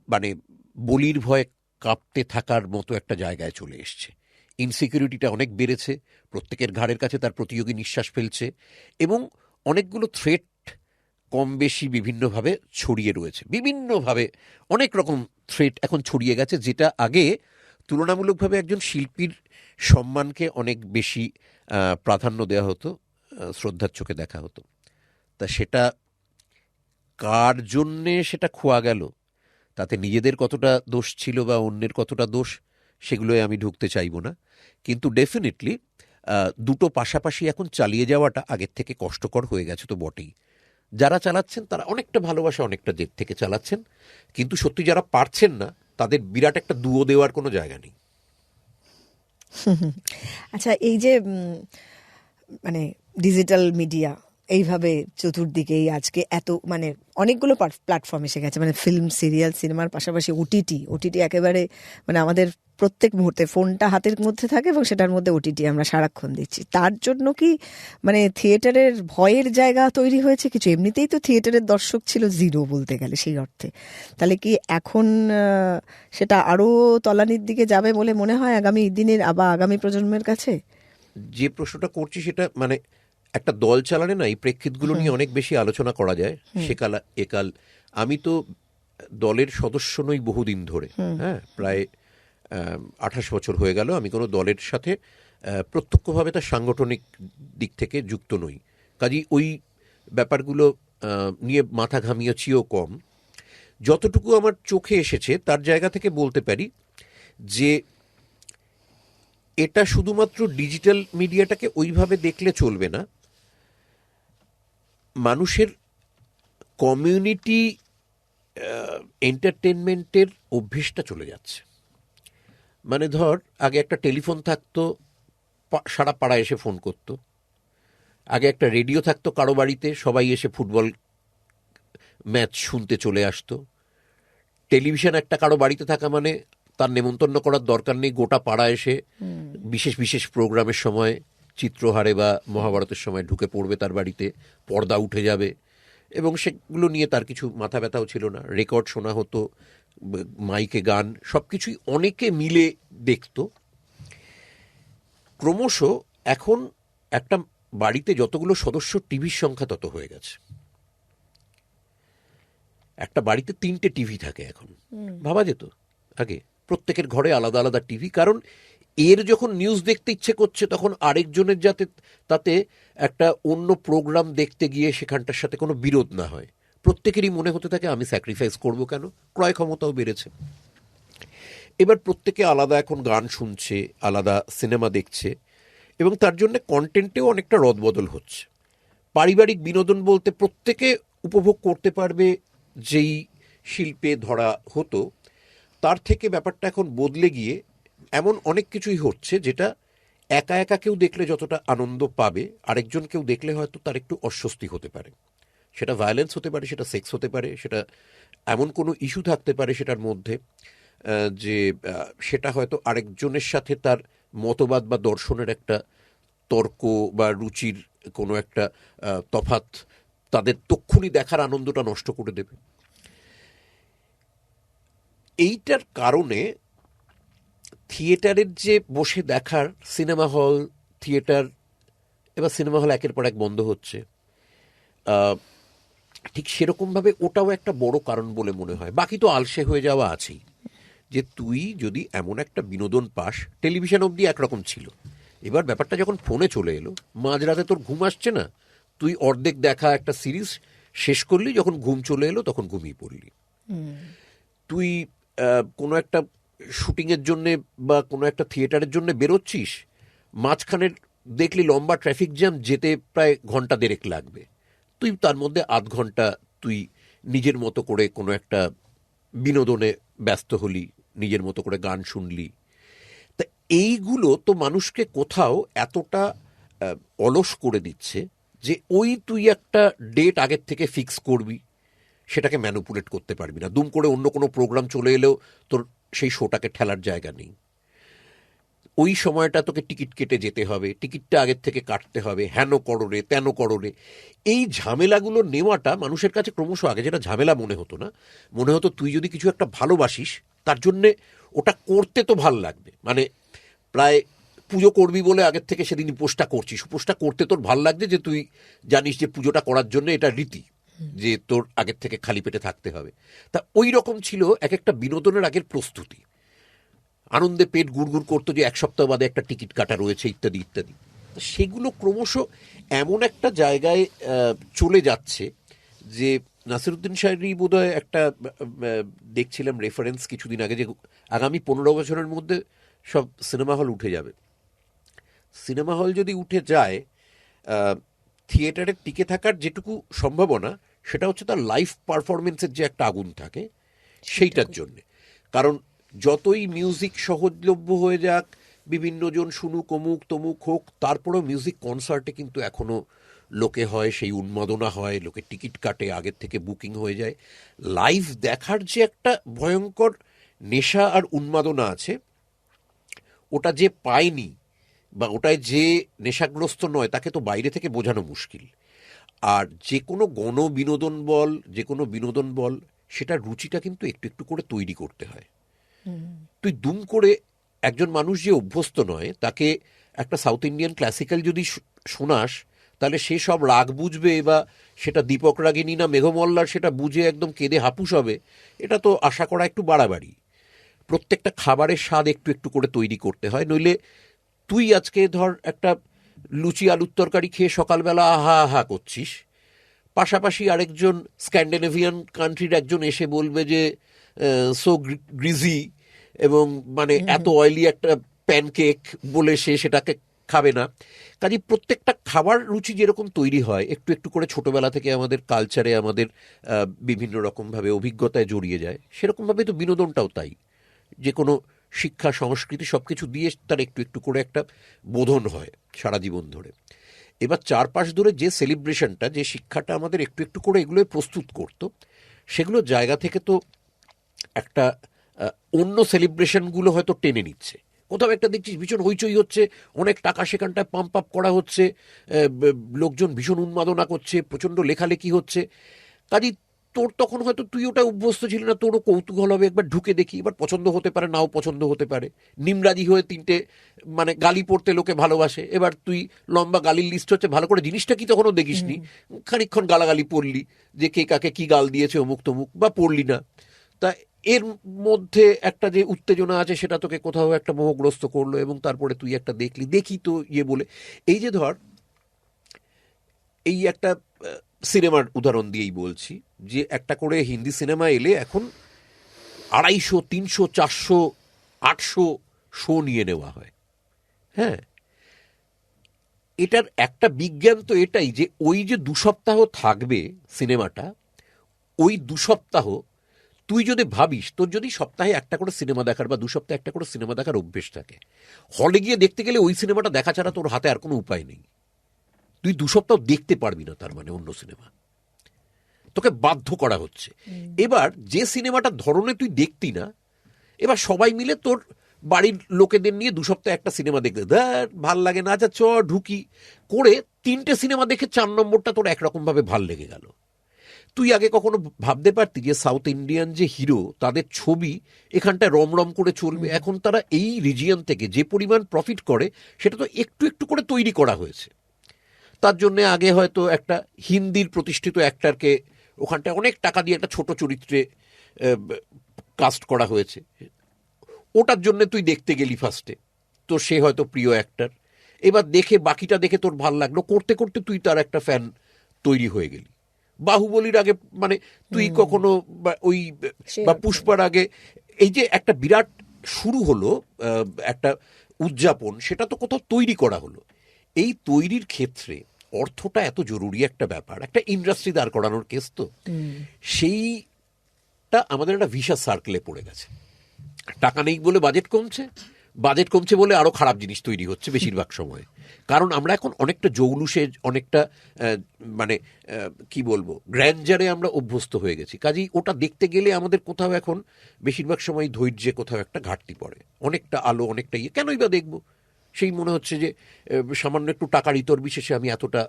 মানে বলির ভয়ে কাঁপতে থাকার মতো একটা জায়গায় চলে এসছে। ইনসিকিউরিটিটা অনেক বেড়েছে, প্রত্যেকের ঘাড়ের কাছে তার প্রতিযোগী নিঃশ্বাস ফেলছে, এবং অনেকগুলো থ্রেট কম বেশি বিভিন্নভাবে ছড়িয়ে রয়েছে। বিভিন্নভাবে অনেক রকম থ্রেট এখন ছড়িয়ে গেছে, যেটা আগে তুলনামূলকভাবে একজন শিল্পীর সম্মানকে অনেক বেশি প্রাধান্য দেওয়া হতো, শ্রদ্ধার চোখে দেখা হতো। তা সেটা কার জন্যে সেটা খোয়া গেল, তাতে নিজেদের কতটা দোষ ছিল বা অন্যের কতটা দোষ, সেগুলোই আমি ঢুকতে চাইব না। কিন্তু ডেফিনেটলি দুটো পাশাপাশি এখন চালিয়ে যাওয়াটা আগের থেকে কষ্টকর হয়ে গেছে তো বটেই। যারা চালাচ্ছেন তারা অনেকটা ভালোবাসা, অনেকটা জেদ থেকে চালাচ্ছেন, কিন্তু সত্যি যারা পারছেন না তাদের বিরাট একটা দুয়ো দেওয়ার কোনো জায়গা নেই। আচ্ছা, এই যে মানে ডিজিটাল মিডিয়া, এইভাবে চতুর্দিকেই আজকে এত মানে অনেকগুলো প্ল্যাটফর্ম এসে গেছে, মানে ফিল্ম, সিরিয়াল, সিনেমার পাশাপাশি ওটিটি একেবারে মানে আমাদের প্রত্যেক মুহূর্তে ফোনটা হাতের মধ্যে থাকে এবং সেটার মধ্যে ওটিটি আমরা সারাক্ষণ দিচ্ছি। তার জন্য কি মানে থিয়েটারের ভয়ের জায়গা তৈরি হয়েছে কিছু? এমনিতেই তো থিয়েটারের দর্শক ছিল জিরো বলতে গেলে সেই অর্থে, তাহলে কি এখন সেটা আরো তলানির দিকে যাবে বলে মনে হয় আগামী দিনের আগামী প্রজন্মের কাছে? যে প্রশ্নটা করছি সেটা মানে একটা দল চালানে না এই প্রেক্ষিতগুলো নিয়ে অনেক বেশি আলোচনা করা যায়, সেকাল একাল। আমি তো দলের সদস্য নই বহুদিন ধরে, হ্যাঁ, প্রায় 28 বছর হয়ে গেল আমি কোনো দলের সাথে প্রত্যক্ষভাবে তার সাংগঠনিক দিক থেকে যুক্ত নই। কাজেই ওই ব্যাপারগুলো নিয়ে মাথা ঘামিয়েছিও কম। যতটুকু আমার চোখে এসেছে তার জায়গা থেকে বলতে পারি যে এটা শুধুমাত্র ডিজিটাল মিডিয়াটাকে ওইভাবে দেখলে চলবে না, মানুষের কমিউনিটি এন্টারটেনমেন্টের অভ্যেসটা চলে যাচ্ছে। মানে ধর আগে একটা টেলিফোন থাকতো, সারা পাড়া এসে ফোন করতো। আগে একটা রেডিও থাকতো কারো বাড়িতে, সবাই এসে ফুটবল ম্যাচ শুনতে চলে আসতো। টেলিভিশন একটা কারো বাড়িতে থাকা মানে তার নেমন্তন্ন করার দরকার নেই, গোটা পাড়া এসে বিশেষ বিশেষ প্রোগ্রামের সময় চিত্রহারে বা মহাভারতের সময় ঢুকে পড়বে তার বাড়িতে, পর্দা উঠে যাবে এবং সেগুলো নিয়ে তার কিছু মাথা ব্যথাও ছিল না। রেকর্ড শোনা হতো, মাইকে গান, সব কিছুই অনেকে মিলে দেখতো। ক্রমশ এখন একটা বাড়িতে যতগুলো সদস্য টিভির সংখ্যা তত হয়ে গেছে। একটা বাড়িতে 3টে টিভি থাকে এখন, ভাবা যেত আগে প্রত্যেকের ঘরে আলাদা আলাদা টিভি। কারণ এর যখন নিউজ দেখতে ইচ্ছে করছে তখন আরেকজনের যাতে তাতে একটা অন্য প্রোগ্রাম দেখতে গিয়ে সেখানটার সাথে কোনো বিরোধ না হয়, প্রত্যেকেরই মনে হতে থাকে আমি স্যাক্রিফাইস করব কেন। ক্রয় ক্ষমতাও বেড়েছে। এবার প্রত্যেকে আলাদা এখন গান শুনছে, আলাদা সিনেমা দেখছে এবং তার জন্য কন্টেন্টেও অনেকটা রদবদল হচ্ছে। পারিবারিক বিনোদন বলতে প্রত্যেকে উপভোগ করতে পারবে যেই শিল্পে ধরা হতো, তার থেকে ব্যাপারটা এখন বদলে গিয়ে এমন অনেক কিছুই হচ্ছে যেটা একা একা কেউ দেখলে যতটা আনন্দ পাবে, আরেকজন কেউ দেখলে হয়তো তার একটু অস্বস্তি হতে পারে। সেটা ভায়োলেন্স হতে পারে, সেটা সেক্স হতে পারে, সেটা এমন কোনো ইস্যু থাকতে পারে সেটার মধ্যে যে সেটা হয়তো আরেকজনের সাথে তার মতবাদ বা দর্শনের একটা তর্ক বা রুচির কোনো একটা তফাৎ তাদের তক্ষুনি দেখার আনন্দটা নষ্ট করে দেবে। এইটার কারণে থিয়েটারের যে বসে দেখার, সিনেমা হল, থিয়েটার, এবার সিনেমা হল একের পর এক বন্ধ হচ্ছে, ঠিক সেরকমভাবে ওটাও একটা বড় কারণ বলে মনে হয়। বাকি তো আলসে হয়ে যাওয়া আছেই। যে তুই যদি এমন একটা বিনোদন পাস, টেলিভিশন অবধি একরকম ছিল, এবার ব্যাপারটা যখন ফোনে চলে এলো, মাঝরাতে তোর ঘুম আসছে না, তুই অর্ধেক দেখা একটা সিরিজ শেষ করলি, যখন ঘুম চলে এলো তখন ঘুমিয়ে পড়লি। তুই কোনো একটা শুটিংয়ের জন্যে বা কোনো একটা থিয়েটারের জন্য বেরোচ্ছিস, মাঝখানের দেখলি লম্বা ট্রাফিক জ্যাম, যেতে প্রায় ঘন্টা দেড়েক লাগবে, তুই তার মধ্যে আধ ঘন্টা তুই নিজের মতো করে কোনো একটা বিনোদনে ব্যস্ত হলি, নিজের মতো করে গান শুনলি। তা এইগুলো তো মানুষকে কোথাও এতটা অলস করে দিচ্ছে যে ওই তুই একটা ডেট আগের থেকে ফিক্স করবি, সেটাকে ম্যানুপুলেট করতে পারবি না। দুম করে অন্য কোনো প্রোগ্রাম চলে এলেও তোর সেই শোটাকে ঠেলার জায়গা নেই। ওই সময়টা তোকে টিকিট কেটে যেতে হবে, টিকিটটা আগের থেকে কাটতে হবে, হেন করো রে তেন করো রে। এই ঝামেলাগুলো নেওয়াটা মানুষের কাছে ক্রমশ, আগে যেটা ঝামেলা মনে হতো না, মনে হতো তুই যদি কিছু একটা ভালোবাসিস তার জন্যে ওটা করতে তো ভাল লাগবে। মানে প্রায় পুজো করবি বলে আগের থেকে সেদিন উপোসটা করছিস, উপোসটা করতে তোর ভাল লাগছে যে তুই জানিস যে পুজোটা করার জন্য এটা রীতি, যে তোর আগের থেকে খালি পেটে থাকতে হবে। তা ওই রকম ছিল এক একটা বিনোদনের আগের প্রস্তুতি। আনন্দে পেট গুড়গুড় করতো যে এক সপ্তাহ বাদে একটা টিকিট কাটা রয়েছে, ইত্যাদি ইত্যাদি। সেগুলো ক্রমশ এমন একটা জায়গায় চলে যাচ্ছে যে নাসিরুদ্দিন শাহরি বোধহয় একটা দেখছিলাম রেফারেন্স কিছুদিন আগে, যে আগামী 15 বছরের মধ্যে সব সিনেমা হল উঠে যাবে। সিনেমা হল যদি উঠে যায়, থিয়েটারে টিকে থাকার যেটুকু সম্ভাবনা সেটা হচ্ছে তার লাইভ পারফরমেন্সের যে একটা আগুন থাকে সেইটার জন্যে। কারণ যতই মিউজিক সহজলভ্য হয়ে যাক, বিভিন্ন জন শুনুক, অমুক তমুক হোক, তারপরেও মিউজিক কনসার্টে কিন্তু এখনো লোকে হয়, সেই উন্মাদনা হয়, লোকে টিকিট কাটে, আগের থেকে বুকিং হয়ে যায়। লাইভ দেখার যে একটা ভয়ঙ্কর নেশা আর উন্মাদনা আছে, ওটা যে পায়নি বা ওটায় যে নেশাগ্রস্ত নয় তাকে তো বাইরে থেকে বোঝানো মুশকিল। আর যে কোনো বিনোদন বল সেটার রুচিটা কিন্তু একটু একটু করে তৈরি করতে হয়। তুই দুম করে একজন মানুষ যে অভ্যস্ত নয় তাকে একটা সাউথ ইন্ডিয়ান ক্লাসিক্যাল যদি শোনাস, তাহলে সে সব রাগ বুঝবে বা সেটা দীপক রাগিনী না মেঘমল্লার সেটা বুঝে একদম কেঁদে হাপুস হবে, এটা তো আশা করা একটু বাড়াবাড়ি। প্রত্যেকটা খাবারের স্বাদ একটু একটু করে তৈরি করতে হয়, নইলে তুই আজকে ধর একটা লুচি আলুর তরকারি খেয়ে সকালবেলা আহা আহা করছিস, পাশাপাশি আরেকজন স্ক্যান্ডিনেভিয়ান কান্ট্রির একজন এসে বলবে যে সো গ্রিজি এবং মানে এত অয়েলি একটা প্যানকেক, বলে সে সেটাকে খাবে না। কাজে প্রত্যেকটা খাবার রুচি যেরকম তৈরি হয় একটু একটু করে ছোটবেলা থেকে আমাদের কালচারে, আমাদের বিভিন্ন রকমভাবে অভিজ্ঞতায় জড়িয়ে যায়, সেরকমভাবে তো বিনোদনটাও তাই। যে কোনো শিক্ষা সংস্কৃতি সব কিছু দিয়ে তার একটু একটু করে একটা বোধন হয় সারা জীবন ধরে। এবার চারপাশ ধরে যে সেলিব্রেশনটা, যে শিক্ষাটা আমাদের একটু একটু করে এগুলো প্রস্তুত করতো, সেগুলোর জায়গা থেকে তো একটা অন্য সেলিব্রেশনগুলো হয়তো টেনে নিচ্ছে। কোথাও একটা দেখছিস ভীষণ হইচই হচ্ছে, অনেক টাকা সেখানটায় পাম্প আপ করা হচ্ছে, লোকজন ভীষণ উন্মাদনা করছে, প্রচণ্ড লেখালেখি হচ্ছে। কাজেই তোর তখন হয়তো তুই ওটা অভ্যস্ত ছিলি না, তোরও কৌতূহল হবে একবার ঢুকে দেখি, এবার পছন্দ হতে পারে, নাও পছন্দ হতে পারে। নিমরাজি হয়ে তিনটে মানে গালি পড়তে লোকে ভালোবাসে, এবার তুই লম্বা গালির লিস্ট হচ্ছে, ভালো করে জিনিসটা কি তখনও দেখিসনি, খানিকক্ষণ গালাগালি পড়লি যে কে কাকে কি গাল দিয়েছে অমুক তমুক, বা পড়লি না। তা এর মধ্যে একটা যে উত্তেজনা আছে সেটা তোকে কোথাও একটা মোহগ্রস্ত করলো, এবং তারপরে তুই একটা দেখি তো বলে। এই যে ধর, এই একটা সিনেমার উদাহরণ দিয়েই বলছি, যে একটা করে হিন্দি সিনেমা এলে এখন 250, 300, 400, 800 শো নিয়ে নেওয়া হয়। হ্যাঁ, এটার একটা বিজ্ঞান তো এটাই যে ওই যে 2 সপ্তাহ থাকবে সিনেমাটা, ওই 2 সপ্তাহ তুই যদি ভাবিস, তোর যদি সপ্তাহে একটা করে সিনেমা দেখার বা 2 সপ্তাহে একটা করে সিনেমা দেখার অভ্যেস থাকে, হলে গিয়ে দেখতে গেলে ওই সিনেমাটা দেখা ছাড়া তোর হাতে আর কোনো উপায় নেই। তুই 2 সপ্তাহ দেখতে পারবি না, তার মানে অন্য সিনেমা তোকে বাধ্য করা হচ্ছে। এবার যে সিনেমাটার ধরনে তুই দেখতি না, এবার সবাই মিলে তোর বাড়ির লোকেদের নিয়ে 2 সপ্তাহে একটা সিনেমা দেখতে, ভাল লাগে না, আচ্ছা চ ঢুকি করে 3টে সিনেমা দেখে 4 নম্বরটা তোর একরকম ভাবে ভাল লেগে গেল। তুই আগে কখনো ভাবতে পারতি যে সাউথ ইন্ডিয়ান যে হিরো, তাদের ছবি এখানটায় রমরম করে চলবে? এখন তারা এই রিজিয়ন থেকে যে পরিমাণ প্রফিট করে, সেটা তো একটু একটু করে তৈরি করা হয়েছে। তার জন্য আগে হয়তো একটা হিন্দির প্রতিষ্ঠিত অ্যাক্টরকে ওখানটায় অনেক টাকা দিয়ে একটা ছোট চরিত্রে কাস্ট করা হয়েছে, ওটার জন্য তুই দেখতে গেলি ফার্স্টে, তো সে হয়তো প্রিয় অ্যাক্টর। এবার দেখে বাকিটা দেখে তোর ভাল লাগলো, করতে করতে তুই তার একটা ফ্যান তৈরি হয়ে গেলি। বাহুবলীর আগে মানে তুই কখনো ওই বা পুষ্পার আগে এই যে একটা বিরাট শুরু হলো একটা উদযাপন, সেটা তো কোথাও তৈরি করা হলো। এই তৈরির ক্ষেত্রে অর্থটা এত জরুরি একটা ব্যাপার, একটা ইন্ডাস্ট্রি দাঁড় করানোর কেস তো, সেইটা আমাদের একটা ভিশাস সার্কেলে পড়ে গেছে। টাকা নেই বলে বাজেট কমছে বলে আরো খারাপ জিনিস তৈরি হচ্ছে বেশিরভাগ সময়। কারণ আমরা এখন অনেকটা জৌলুসে, অনেকটা মানে কি বলবো, গ্র্যান্ডারে আমরা অভ্যস্ত হয়ে গেছি। কাজেই ওটা দেখতে গেলে আমাদের কোথাও এখন বেশিরভাগ সময় ধৈর্যে কোথাও একটা ঘাটতি পড়ে, অনেকটা আলো, অনেকটা কেনই বা দেখবো, সেই মনে হচ্ছে যে সামান্য একটু টাকার ইতর বিশেষে আমি এতটা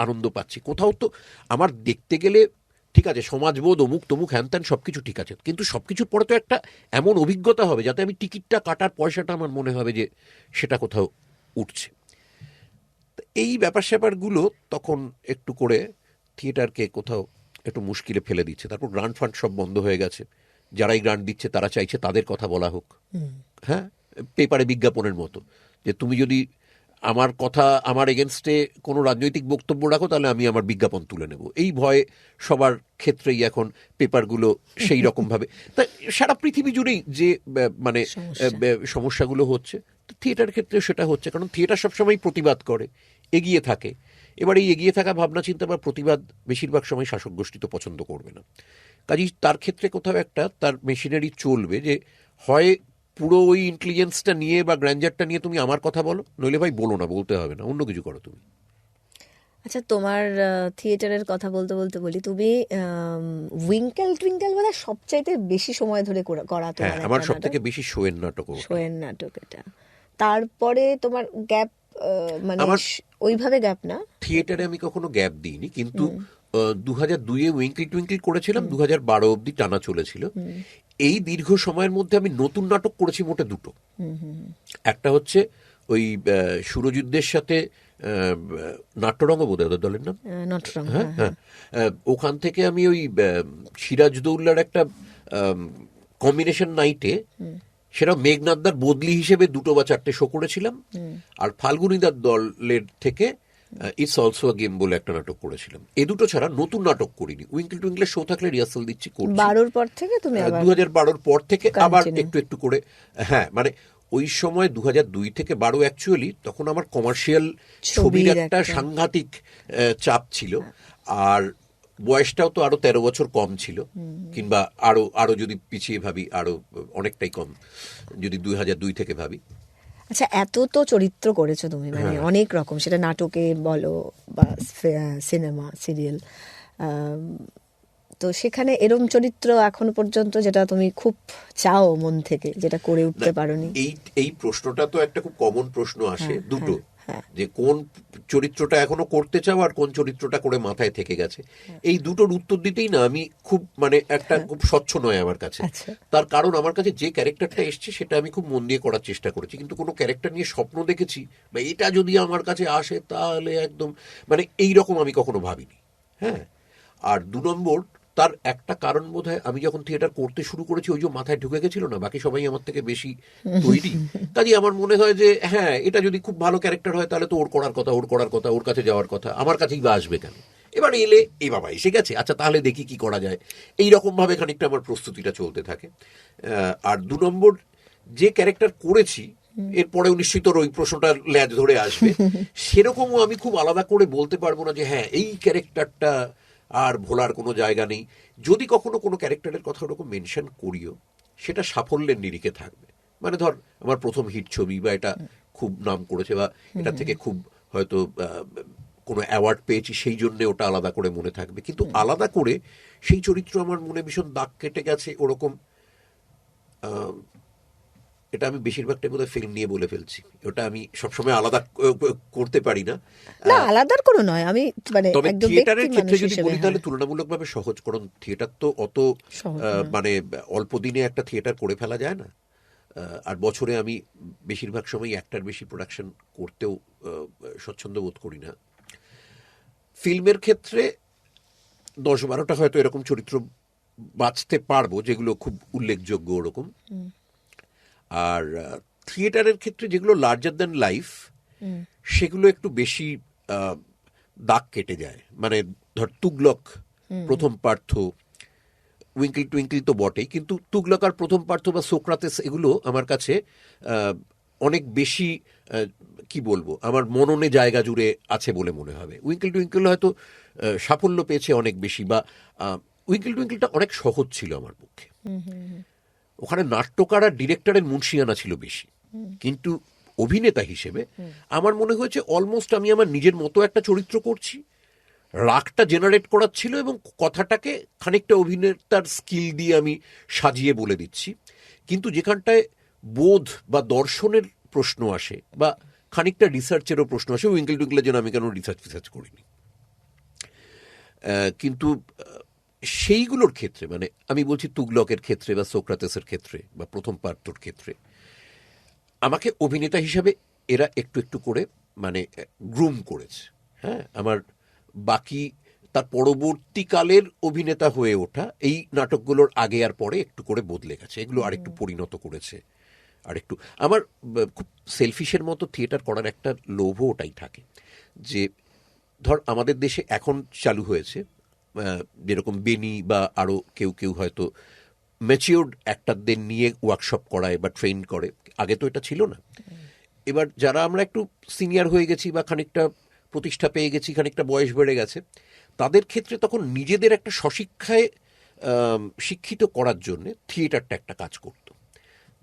আনন্দ পাচ্ছি। কোথাও তো আমার দেখতে গেলে ঠিক আছে, সমাজবোধ অমুক তমুক হ্যান ত্যান সব কিছু ঠিক আছে, কিন্তু সব কিছুর পরে তো একটা এমন অভিজ্ঞতা হবে যাতে আমি টিকিটটা কাটার পয়সাটা আমার মনে হবে যে সেটা কোথাও উঠছে। এই ব্যাপার স্যাপারগুলো তখন একটু করে থিয়েটারকে কোথাও একটু মুশকিলে ফেলে দিচ্ছে। তারপর গ্রান্ট ফান্ড সব বন্ধ হয়ে গেছে, যারাই গ্রান্ট দিচ্ছে তারা চাইছে তাদের কথা বলা হোক। হ্যাঁ, পেপারে বিজ্ঞাপনের মতো, যে তুমি যদি আমার কথা, আমার এগেনস্টে কোনো রাজনৈতিক বক্তব্য রাখো, তাহলে আমি আমার বিজ্ঞাপন তুলে নেব। এই ভয়ে সবার ক্ষেত্রেই এখন পেপারগুলো সেই রকমভাবে, তা সারা পৃথিবী জুড়েই যে মানে সমস্যাগুলো হচ্ছে, তো থিয়েটার ক্ষেত্রে সেটা হচ্ছে। কারণ থিয়েটার সবসময় প্রতিবাদ করে, এগিয়ে থাকে। এবার এই এগিয়ে থাকা ভাবনা চিন্তা বা প্রতিবাদ বেশিরভাগ সময় শাসক গোষ্ঠী তো পছন্দ করবে না। কাজেই তার ক্ষেত্রে কোথাও একটা তার মেশিনারি চলবে, যে হয় পুরো ওই ইন্টেলিজেন্সটা নিয়ে বা গ্র্যান্ডারটা নিয়ে তুমি আমার কথা বলো, নইলে ভাই বলো না, বলতে হবে না, অন্য কিছু করো তুমি। আচ্ছা, তোমার থিয়েটারের কথা বলতে বলতে বলি, তুমি উইঙ্কেল টুইঙ্কেল বোধহয় সবচাইতে বেশি সময় ধরে করা হ্যাঁ, তোমার আমার একটা সব নাটক, থেকে বেশি শোয়ের নাটক ওটা। শোয়ের নাটক এটা। তারপরে তোমার গ্যাপ, মানে আমার ওইভাবে গ্যাপ না। থিয়েটারে আমি কখনো গ্যাপ দিইনি, কিন্তু 2002-এ উইঙ্কল টুইঙ্কল করেছিলাম, 2012 অবধি টানা চলেছিল। এই দীর্ঘ সময়ের মধ্যে আমি নতুন নাটক করেছি মোটে দুটো। একটা হচ্ছে ওই সুরযুদ্ধের সাথে নাট্যরঙ্গ, বোধ হয় ওদের দলের নাম, নটরং, হ্যাঁ হ্যাঁ, ওখান থেকে আমি ওই সিরাজদৌল্লার একটা কম্বিনেশন নাইটে, সেটা মেঘনাদদার বদলি হিসেবে 2 বা 4টে শো করেছিলাম। আর ফাল্গুনিদার দলের থেকে ইটস অলসো আ গেম বলে একটা নাটক করেছিলাম। এই দুটো ছাড়া নতুন নাটক করিনি। উইঙ্কল টুইঙ্কলের শো থাকলে রিহার্সাল দিচ্ছি, করছি। 12 পর থেকে তুমি আবার 2012 পর থেকে আবার continue। একটু একটু করে, হ্যাঁ, মানে ওই সময় 2002 থেকে 12 অ্যাকচুয়ালি তখন আমার কমার্শিয়াল ছবির একটা সাংঘাতিক চাপ ছিল। আর বয়সটাও তো আরো 13 বছর কম ছিল, কিংবা আরো আরো যদি পিছিয়ে ভাবি আরো অনেকটাই কম, যদি 2002 থেকে ভাবি। আচ্ছা, এত তো চরিত্র করেছো তুমি, মানে অনেক রকম, সেটা নাটকে বলো বা সিনেমা সিরিয়াল, তো সেখানে এরম চরিত্র এখনো পর্যন্ত যেটা তুমি খুব চাও মন থেকে, যেটা করে উঠতে পারোনি? এই প্রশ্নটা তো একটা খুব কমন প্রশ্ন আসে দুটো, যে কোন চরিত্রটা এখনো করতে চাও আর কোন চরিত্রটা করে মাথায় থেকে গেছে। এই দুটোর উত্তর দিতেই না আমি খুব, মানে একটা খুব স্বচ্ছ নয় আমার কাছে। তার কারণ আমার কাছে যে ক্যারেক্টারটা এসছে সেটা আমি খুব মন দিয়ে করার চেষ্টা করেছি, কিন্তু কোনো ক্যারেক্টার নিয়ে স্বপ্ন দেখেছি বা এটা যদি আমার কাছে আসে তাহলে একদম, মানে এইরকম আমি কখনো ভাবিনি। হ্যাঁ, আর 2 নম্বর, তার একটা কারণ বোধহয় আমি যখন থিয়েটার করতে শুরু করেছি ওই যে মাথায় ঢুকে গেছিল না, বাকি সবাই আমার থেকে বেশি তৈরি, কাজে আমার মনে হয় যে হ্যাঁ, এটা যদি খুব ভালো ক্যারেক্টার হয় তাহলে তো ওর করার কথা, ওর করার কথা, ওর কাছে যাওয়ার কথা, আমার কাছেই বা আসবে কেন? এবার এলে এই বাবা এসে গেছে, আচ্ছা তাহলে দেখি কি করা যায়, এইরকম ভাবে খানিকটা আমার প্রস্তুতিটা চলতে থাকে। আর 2 নম্বর, যে ক্যারেক্টার করেছি এরপরেও নিশ্চিত ওই প্রশ্নটার ল্যাজ ধরে আসবে, সেরকমও আমি খুব আলাদা করে বলতে পারবো না যে হ্যাঁ এই ক্যারেক্টারটা আর ভোলার কোনো জায়গা নেই। যদি কখনো কোনো ক্যারেক্টারের কথা ওরকম মেনশন করিও, সেটা সাফল্যের নিরিখে থাকবে। মানে ধর আমার প্রথম হিট ছবি, বা এটা খুব নাম করেছে, বা এটা থেকে খুব হয়তো কোনো অ্যাওয়ার্ড পেয়েছি, সেই জন্য ওটা আলাদা করে মনে থাকবে। কিন্তু আলাদা করে সেই চরিত্র আমার মনে ভীষণ দাগ কেটে গেছে ওরকম, এটা আমি বেশিরভাগটাই বোধহয় ফিল্ম নিয়ে বলে ফেলছি, ওটা আমি সবসময় আলাদা করতে পারি না। না, আলাদার কোনো নয়, আমি মানে তবে একদম থিয়েটারের ব্যক্তি ক্ষেত্রে মানুষ যদি হিসেবে, বলি তাহলে তুলনামূলকভাবে সহজ, কারণ থিয়েটার তো অত মানে অল্প দিনে একটা থিয়েটার করে ফেলা যায় না। আর বছরে আমি বেশিরভাগ সময় একটার বেশি প্রোডাকশন করতেও স্বচ্ছন্দ বোধ করি না। ফিল্মের ক্ষেত্রে 10-12টা হয়তো এরকম চরিত্র বাঁচতে পারবো যেগুলো খুব উল্লেখযোগ্য ওরকম। আর থিয়েটারের ক্ষেত্রে যেগুলো লার্জার দ্যান লাইফ, সেগুলো একটু বেশি দাগ কেটে যায়। মানে ধর তুগলক, প্রথম পার্থ, উইঙ্কল টুইঙ্কল তো বটেই, কিন্তু তুগলক আর প্রথম পার্থ বা সোক্রাতেস, এগুলো আমার কাছে অনেক বেশি, কি বলবো, আমার মননে জায়গা জুড়ে আছে বলে মনে হবে। উইঙ্কল টুইঙ্কল হয়তো সাফল্য পেয়েছে অনেক বেশি, বা উইঙ্কল টুইঙ্কলটা অনেক সহজ ছিল আমার পক্ষে। ওখানে নাট্যকার আর ডিরেক্টরের মুন্সিয়ানা ছিল বেশি, কিন্তু অভিনেতা হিসেবে আমার মনে হয়েছে অলমোস্ট আমি আমার নিজের মতো একটা চরিত্র করছি, রাগটা জেনারেট করার ছিল, এবং কথাটাকে খানিকটা অভিনেতার স্কিল দিয়ে আমি সাজিয়ে বলে দিচ্ছি। কিন্তু যেখানটায় বোধ বা দর্শনের প্রশ্ন আসে, বা খানিকটা রিসার্চেরও প্রশ্ন আসে, উইঙ্কল টুইঙ্কলের জন্য আমি কেন রিসার্চ করিনি, কিন্তু সেইগুলোর ক্ষেত্রে, মানে আমি বলছি তুগলকের ক্ষেত্রে বা সোক্রাতেসের ক্ষেত্রে বা প্রথম পার্থর ক্ষেত্রে, আমাকে অভিনেতা হিসাবে এরা একটু একটু করে মানে গ্রুম করেছে। হ্যাঁ, আমার বাকি তার পরবর্তীকালের অভিনেতা হয়ে ওঠা এই নাটকগুলোর আগে আর পরে একটু করে বদলে গেছে, এগুলো আরেকটু পরিণত করেছে। আরেকটু আমার খুব সেলফিশের মতো থিয়েটার করার একটা লোভও ওটাই থাকে, যে ধর আমাদের দেশে এখন চালু হয়েছে যেরকম বেনি বা আরও কেউ কেউ হয়তো ম্যাচিওর্ড অ্যাক্টরদের নিয়ে ওয়ার্কশপ করায় বা ট্রেন করে, আগে তো এটা ছিল না। এবার যারা আমরা একটু সিনিয়র হয়ে গেছি বা খানিকটা প্রতিষ্ঠা পেয়ে গেছি, খানিকটা বয়স বেড়ে গেছে, তাদের ক্ষেত্রে তখন নিজেদের একটা স্বশিক্ষায় শিক্ষিত করার জন্য থিয়েটারটা একটা কাজ করত,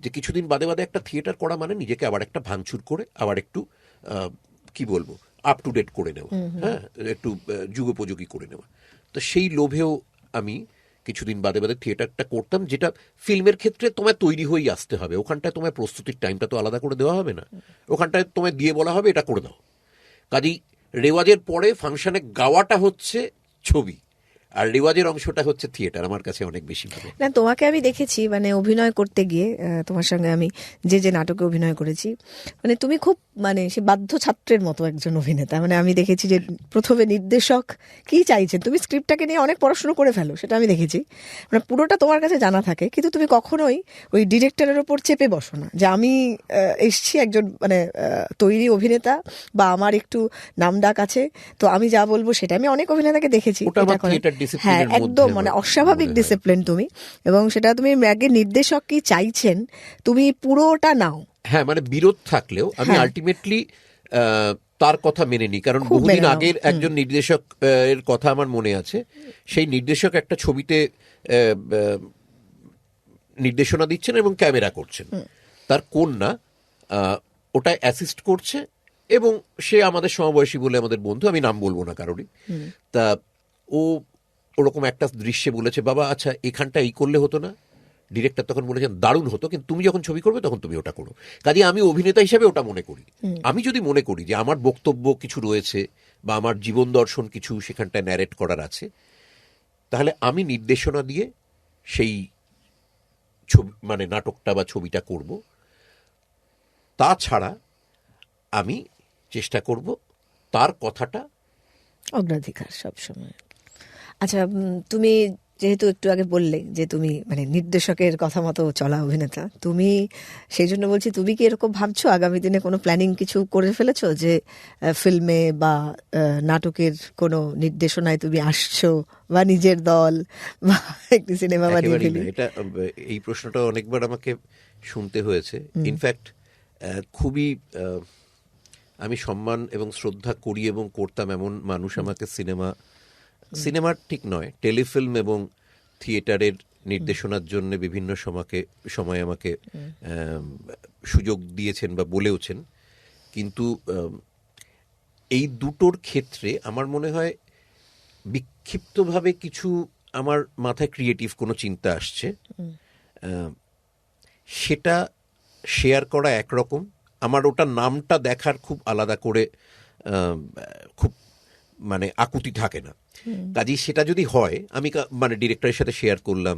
যে কিছুদিন বাদে বাদে একটা থিয়েটার করা মানে নিজেকে আবার একটা ভাঙচুর করে আবার একটু কি বলবো আপ টু ডেট করে নেওয়া, হ্যাঁ, একটু যুগোপযোগী করে নেওয়া। তো সেই লোভেও আমি কিছুদিন বাদে বাদে থিয়েটারটা করতাম, যেটা ফিল্মের ক্ষেত্রে তোমায় তৈরি হয়েই আসতে হবে। ওখানটায় তোমায় প্রস্তুতির টাইমটা তো আলাদা করে দেওয়া হবে না, ওখানটায় তোমায় দিয়ে বলা হবে এটা করে দাও। কাজেই রেওয়াজের পরে ফাংশনে গাওয়াটা হচ্ছে ছবি, আর রেওয়াজের অংশটা হচ্ছে থিয়েটার, আমার কাছে অনেক বেশি ভালো। না, তোমাকে আমি দেখেছি মানে অভিনয় করতে গিয়ে, তোমার সঙ্গে আমি যে নাটকে অভিনয় করেছি, মানে তুমি খুব মানে সে বাধ্য ছাত্রের মতো একজন অভিনেতা। মানে আমি দেখেছি যে প্রথমে নির্দেশক কি চাইছেন, তুমি স্ক্রিপ্টটাকে নিয়ে অনেক পড়াশোনা করে ফেলো, সেটা আমি দেখেছি, মানে পুরোটা তোমার কাছে জানা থাকে, কিন্তু তুমি কখনোই ওই ডিরেক্টরের ওপর চেপে বসো না যে আমি এসছি একজন মানে তৈরি অভিনেতা বা আমার একটু নামডাক আছে, তো আমি যা বলবো সেটা। আমি অনেক অভিনেতাকে দেখেছি ওটা আমার এটা করে। থিয়েটার হ্যাঁ, ডিসিপ্লিনের মধ্যে একদম মানে আমার অস্বাভাবিক মনে হয়। ডিসিপ্লিন তুমি, এবং সেটা তুমি আগে নির্দেশক কি চাইছেন তুমি পুরোটা নাও। হ্যাঁ, মানে বিরোধ থাকলেও আমি হ্যাঁ। আলটিমেটলি তার কথা মেনে নিই, কারণ খুব বহুদিন মেনে নাও। আগের একজন নির্দেশক এর কথা আমার মনে আছে। সেই নির্দেশক একটা ছবিতে নির্দেশনা দিচ্ছেন এবং ক্যামেরা করছেন, তার কন্যা ওটায় অ্যাসিস্ট করছে, এবং সে আমাদের সমবয়সী বলে আমাদের বন্ধু, আমি নাম বলবো না কারোরই। তা ও ওরকম একটা দৃশ্যে বলেছে, বাবা আচ্ছা এখানটা এই করলে হতো না? ডিরেক্টর তখন বলেছেন দারুণ হতো, কিন্তু তুমি যখন ছবি করবে তখন তুমি ওটা করো। কাজে আমি অভিনেতা হিসেবে ওটা মনে করি। আমি যদি মনে করি যে আমার বক্তব্য কিছু রয়েছে বা আমার জীবন দর্শন কিছু সেখানটায় ন্যারেট করার আছে, তাহলে আমি নির্দেশনা দিয়ে সেই ছবি মানে নাটকটা বা ছবিটা করব। তাছাড়া আমি চেষ্টা করব তার কথাটা অগ্রাধিকার সবসময়। আচ্ছা, তুমি যেহেতু একটু আগে বললে যে তুমি মানে নির্দেশকের কথা মতো চলা অভিনেতা, তুমি সেই জন্য বলছি, তুমি কি এরকম ভাবছো আগামী দিনে কোনো প্ল্যানিং কিছু করে ফেলেছো যে ফিল্মে বা নাটকের কোনো নির্দেশনায় তুমি আসছো, বা নিজের দল বা একটি সিনেমা বানিয়ে একেবারেই ফেলি? না। এটা এই প্রশ্নটা অনেকবার আমাকে শুনতে হয়েছে। ইনফ্যাক্ট খুবই আমি সম্মান এবং শ্রদ্ধা করি এবং করতাম এমন মানুষ আমাকে সিনেমার ঠিক নয়, টেলিফিল্ম এবং থিয়েটারের নির্দেশনার জন্য বিভিন্ন সময় আমাকে সুযোগ দিয়েছেন বা বলেওছেন। কিন্তু এই দুটোর ক্ষেত্রে আমার মনে হয় বিক্ষিপ্তভাবে কিছু আমার মাথায় ক্রিয়েটিভ কোনো চিন্তা আসছে, সেটা শেয়ার করা একরকম, আমার ওটা নামটা দেখার খুব আলাদা করে খুব মানে আকুতি থাকে না। কাজেই সেটা যদি হয় আমি মানে ডিরেক্টরের সাথে শেয়ার করলাম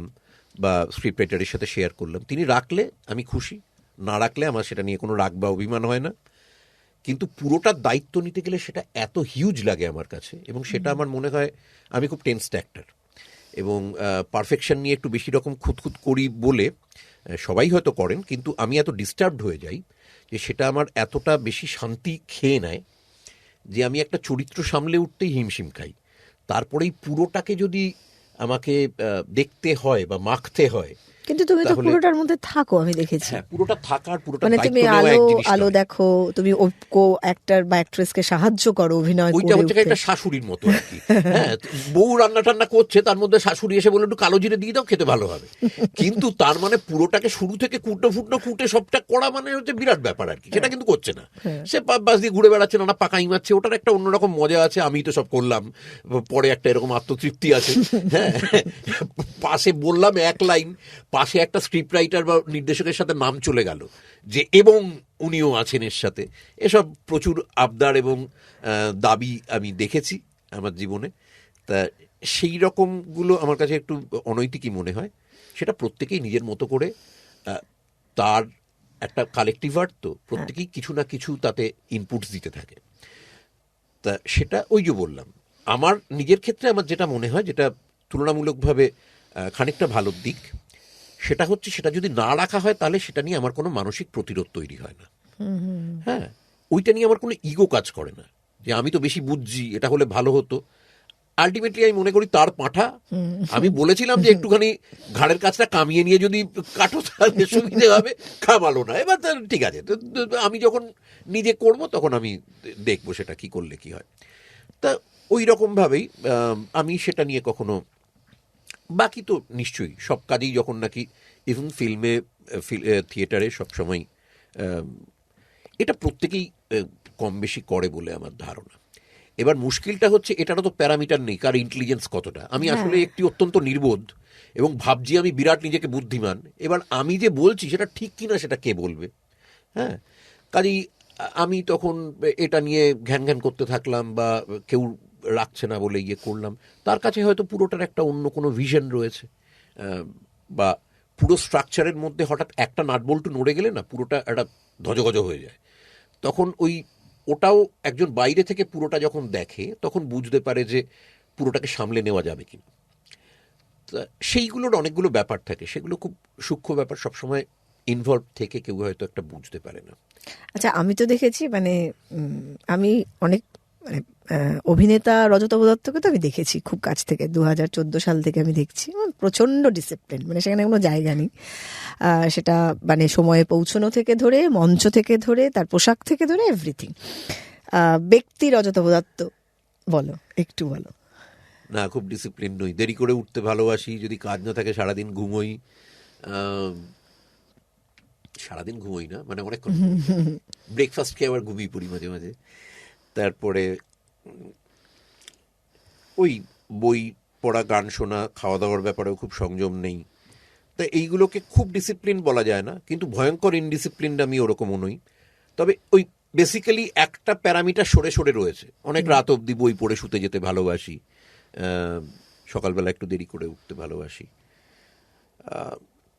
বা স্ক্রিপ্ট রাইটারের সাথে শেয়ার করলাম, তিনি রাখলে আমি খুশি, না রাখলে আমার সেটা নিয়ে কোনো রাগ বা অভিমান হয় না। কিন্তু পুরোটার দায়িত্ব নিতে গেলে সেটা এত হিউজ লাগে আমার কাছে, এবং সেটা আমার মনে হয় আমি খুব টেন্সড অ্যাক্টর, এবং পারফেকশন নিয়ে একটু বেশি রকম খুঁতখুত করি বলে সবাই হয়তো করেন, কিন্তু আমি এত ডিস্টার্বড হয়ে যাই যে সেটা আমার এতটা বেশি শান্তি খেয়ে নেয় যে আমি একটা চরিত্র সামলে উঠতেই হিমশিম খাই। তারপরেই পুরোটাকে যদি আমাকে দেখতে হয় বা মাখতে হয়, কিন্তু তুমি তো পুরোটার মধ্যে থাকো, আমি দেখেছি। হ্যাঁ, পুরোটা থাকার পুরোটা মানে দায়িত্ব তুমি নেওয়া এক জিনিস আলো নয়। দেখো, তুমি কো অ্যাক্টর বা অ্যাক্ট্রেসকে সাহায্য করো অভিনয় ওইটা করে হচ্ছে উঠতে। একটা শাশুড়ির মতো আর কি। হ্যাঁ, বউ রান্না টান্না করছে, তার মধ্যে শাশুড়ি এসে বলে একটু কালো জিরে দিয়ে দাও, খেতে ভালো হবে। কিন্তু তার মানে পুরোটাকে শুরু থেকে কুটে সবটা করা মানে হচ্ছে বিরাট ব্যাপার আর কি। সেটা কিন্তু করছে না, সে বাস দিয়ে ঘুরে বেড়াচ্ছে, নানা পাকাই মারছে, ওটার একটা অন্যরকম মজা আছে। আমি তো সব করলাম, পরে একটা এরকম আত্মতৃপ্তি আছে। হ্যাঁ, পাশে বললাম এক লাইন, পাশে একটা স্ক্রিপ্ট রাইটার বা নির্দেশকের সাথে নাম চলে গেল যে এবং উনিও আছেন এর সাথে। এসব প্রচুর আবদার এবং দাবি আমি দেখেছি আমার জীবনে। তা সেই রকমগুলো আমার কাছে একটু অনৈতিকই মনে হয়। সেটা প্রত্যেকেই নিজের মতো করে, তার একটা কালেকটিভ আর্ট, তো প্রত্যেকেই কিছু না কিছু তাতে ইনপুটস দিতে থাকে। তা সেটা ওই যে বললাম, আমার নিজের ক্ষেত্রে আমার যেটা মনে হয়, যেটা তুলনামূলকভাবে খানিকটা ভালোর দিক, সেটা হচ্ছে সেটা যদি না রাখা হয় তাহলে সেটা নিয়ে আমার কোনো মানসিক প্রতিরোধ তৈরি হয় না। হ্যাঁ, ওইটা নিয়ে আমার কোনো ইগো কাজ করে না যে আমি তো বেশি বুঝছি, এটা হলে ভালো হতো। আলটিমেটলি আমি মনে করি তার পাঁঠা, আমি বলেছিলাম যে একটুখানি ঘাড়ের কাছটা কামিয়ে নিয়ে যদি কাটো তাহলে সুবিধে হবে, কামালো না, এবার ঠিক আছে। আমি যখন নিজে করব তখন আমি দেখবো সেটা কি করলে কি হয়। তা ওই রকমভাবেই আমি সেটা নিয়ে কখনো, বাকি তো নিশ্চয়ই সব কাজেই যখন নাকি ইভেন ফিল্মে থিয়েটারে সবসময় এটা প্রত্যেকেই কম বেশি করে বলে আমার ধারণা। এবার মুশকিলটা হচ্ছে এটারও তো প্যারামিটার নেই, কার ইন্টেলিজেন্স কতটা। আমি আসলে একটি অত্যন্ত নির্বোধ এবং ভাবছি আমি বিরাট নিজেকে বুদ্ধিমান, এবার আমি যে বলছি সেটা ঠিক কিনা সেটা কে বলবে? হ্যাঁ, কাজেই আমি তখন এটা নিয়ে ঘ্যান ঘ্যান করতে থাকলাম, বা কেউ রাখছে না বলে ইয়ে করলাম। তার কাছে হয়তো পুরোটার একটা অন্য কোনো ভিশন রয়েছে, বা পুরো স্ট্রাকচারের মধ্যে হঠাৎ একটা নাটবল্টু নড়ে গেলে না পুরোটা একটা ধজগজ হয়ে যায়। তখন ওটাও একজন বাইরে থেকে পুরোটা যখন দেখে তখন বুঝতে পারে যে পুরোটাকে সামলে নেওয়া যাবে কিনা। সেইগুলোর অনেকগুলো ব্যাপার থাকে, সেগুলো খুব সূক্ষ্ম ব্যাপার, সবসময় ইনভলভ থেকে কেউ হয়তো একটা বুঝতে পারে না। আচ্ছা, আমি তো দেখেছি মানে আমি অনেক মানে অভিনেতা রজতাভ দত্তকে তো আমি দেখেছি খুব কাছ থেকে, 2014 সাল থেকে আমি দেখছি। প্রচণ্ড ডিসিপ্লিন, মানে সেখানে কোনো জায়গা নেই। সেটা মানে সময়ে পৌঁছানো থেকে ধরে, মঞ্চ থেকে ধরে, তার পোশাক থেকে ধরে এভরিথিং। ব্যক্তি রজতাভ দত্ত বলো, একটু বলো। না, খুব ডিসিপ্লিন নই, দেরি করে উঠতে ভালোবাসি, যদি কাজ না থাকে সারাদিন ঘুমোই। সারাদিন ঘুমোই না, মানে অনেকক্ষণ ব্রেকফাস্ট খেয়ে আবার ঘুমিয়ে পড়ি মাঝে মাঝে। তারপরে ওই বই পড়া, গান শোনা, খাওয়া দাওয়ার ব্যাপারেও খুব সংযম নেই। তা এইগুলোকে খুব ডিসিপ্লিন বলা যায় না, কিন্তু ভয়ঙ্কর ইনডিসিপ্লিনড আমি ওরকমও নই। তবে ওই বেসিক্যালি একটা প্যারামিটার সরে সরে রয়েছে। অনেক রাত অবধি বই পড়ে শুতে যেতে ভালোবাসি, সকালবেলা একটু দেরি করে উঠতে ভালোবাসি।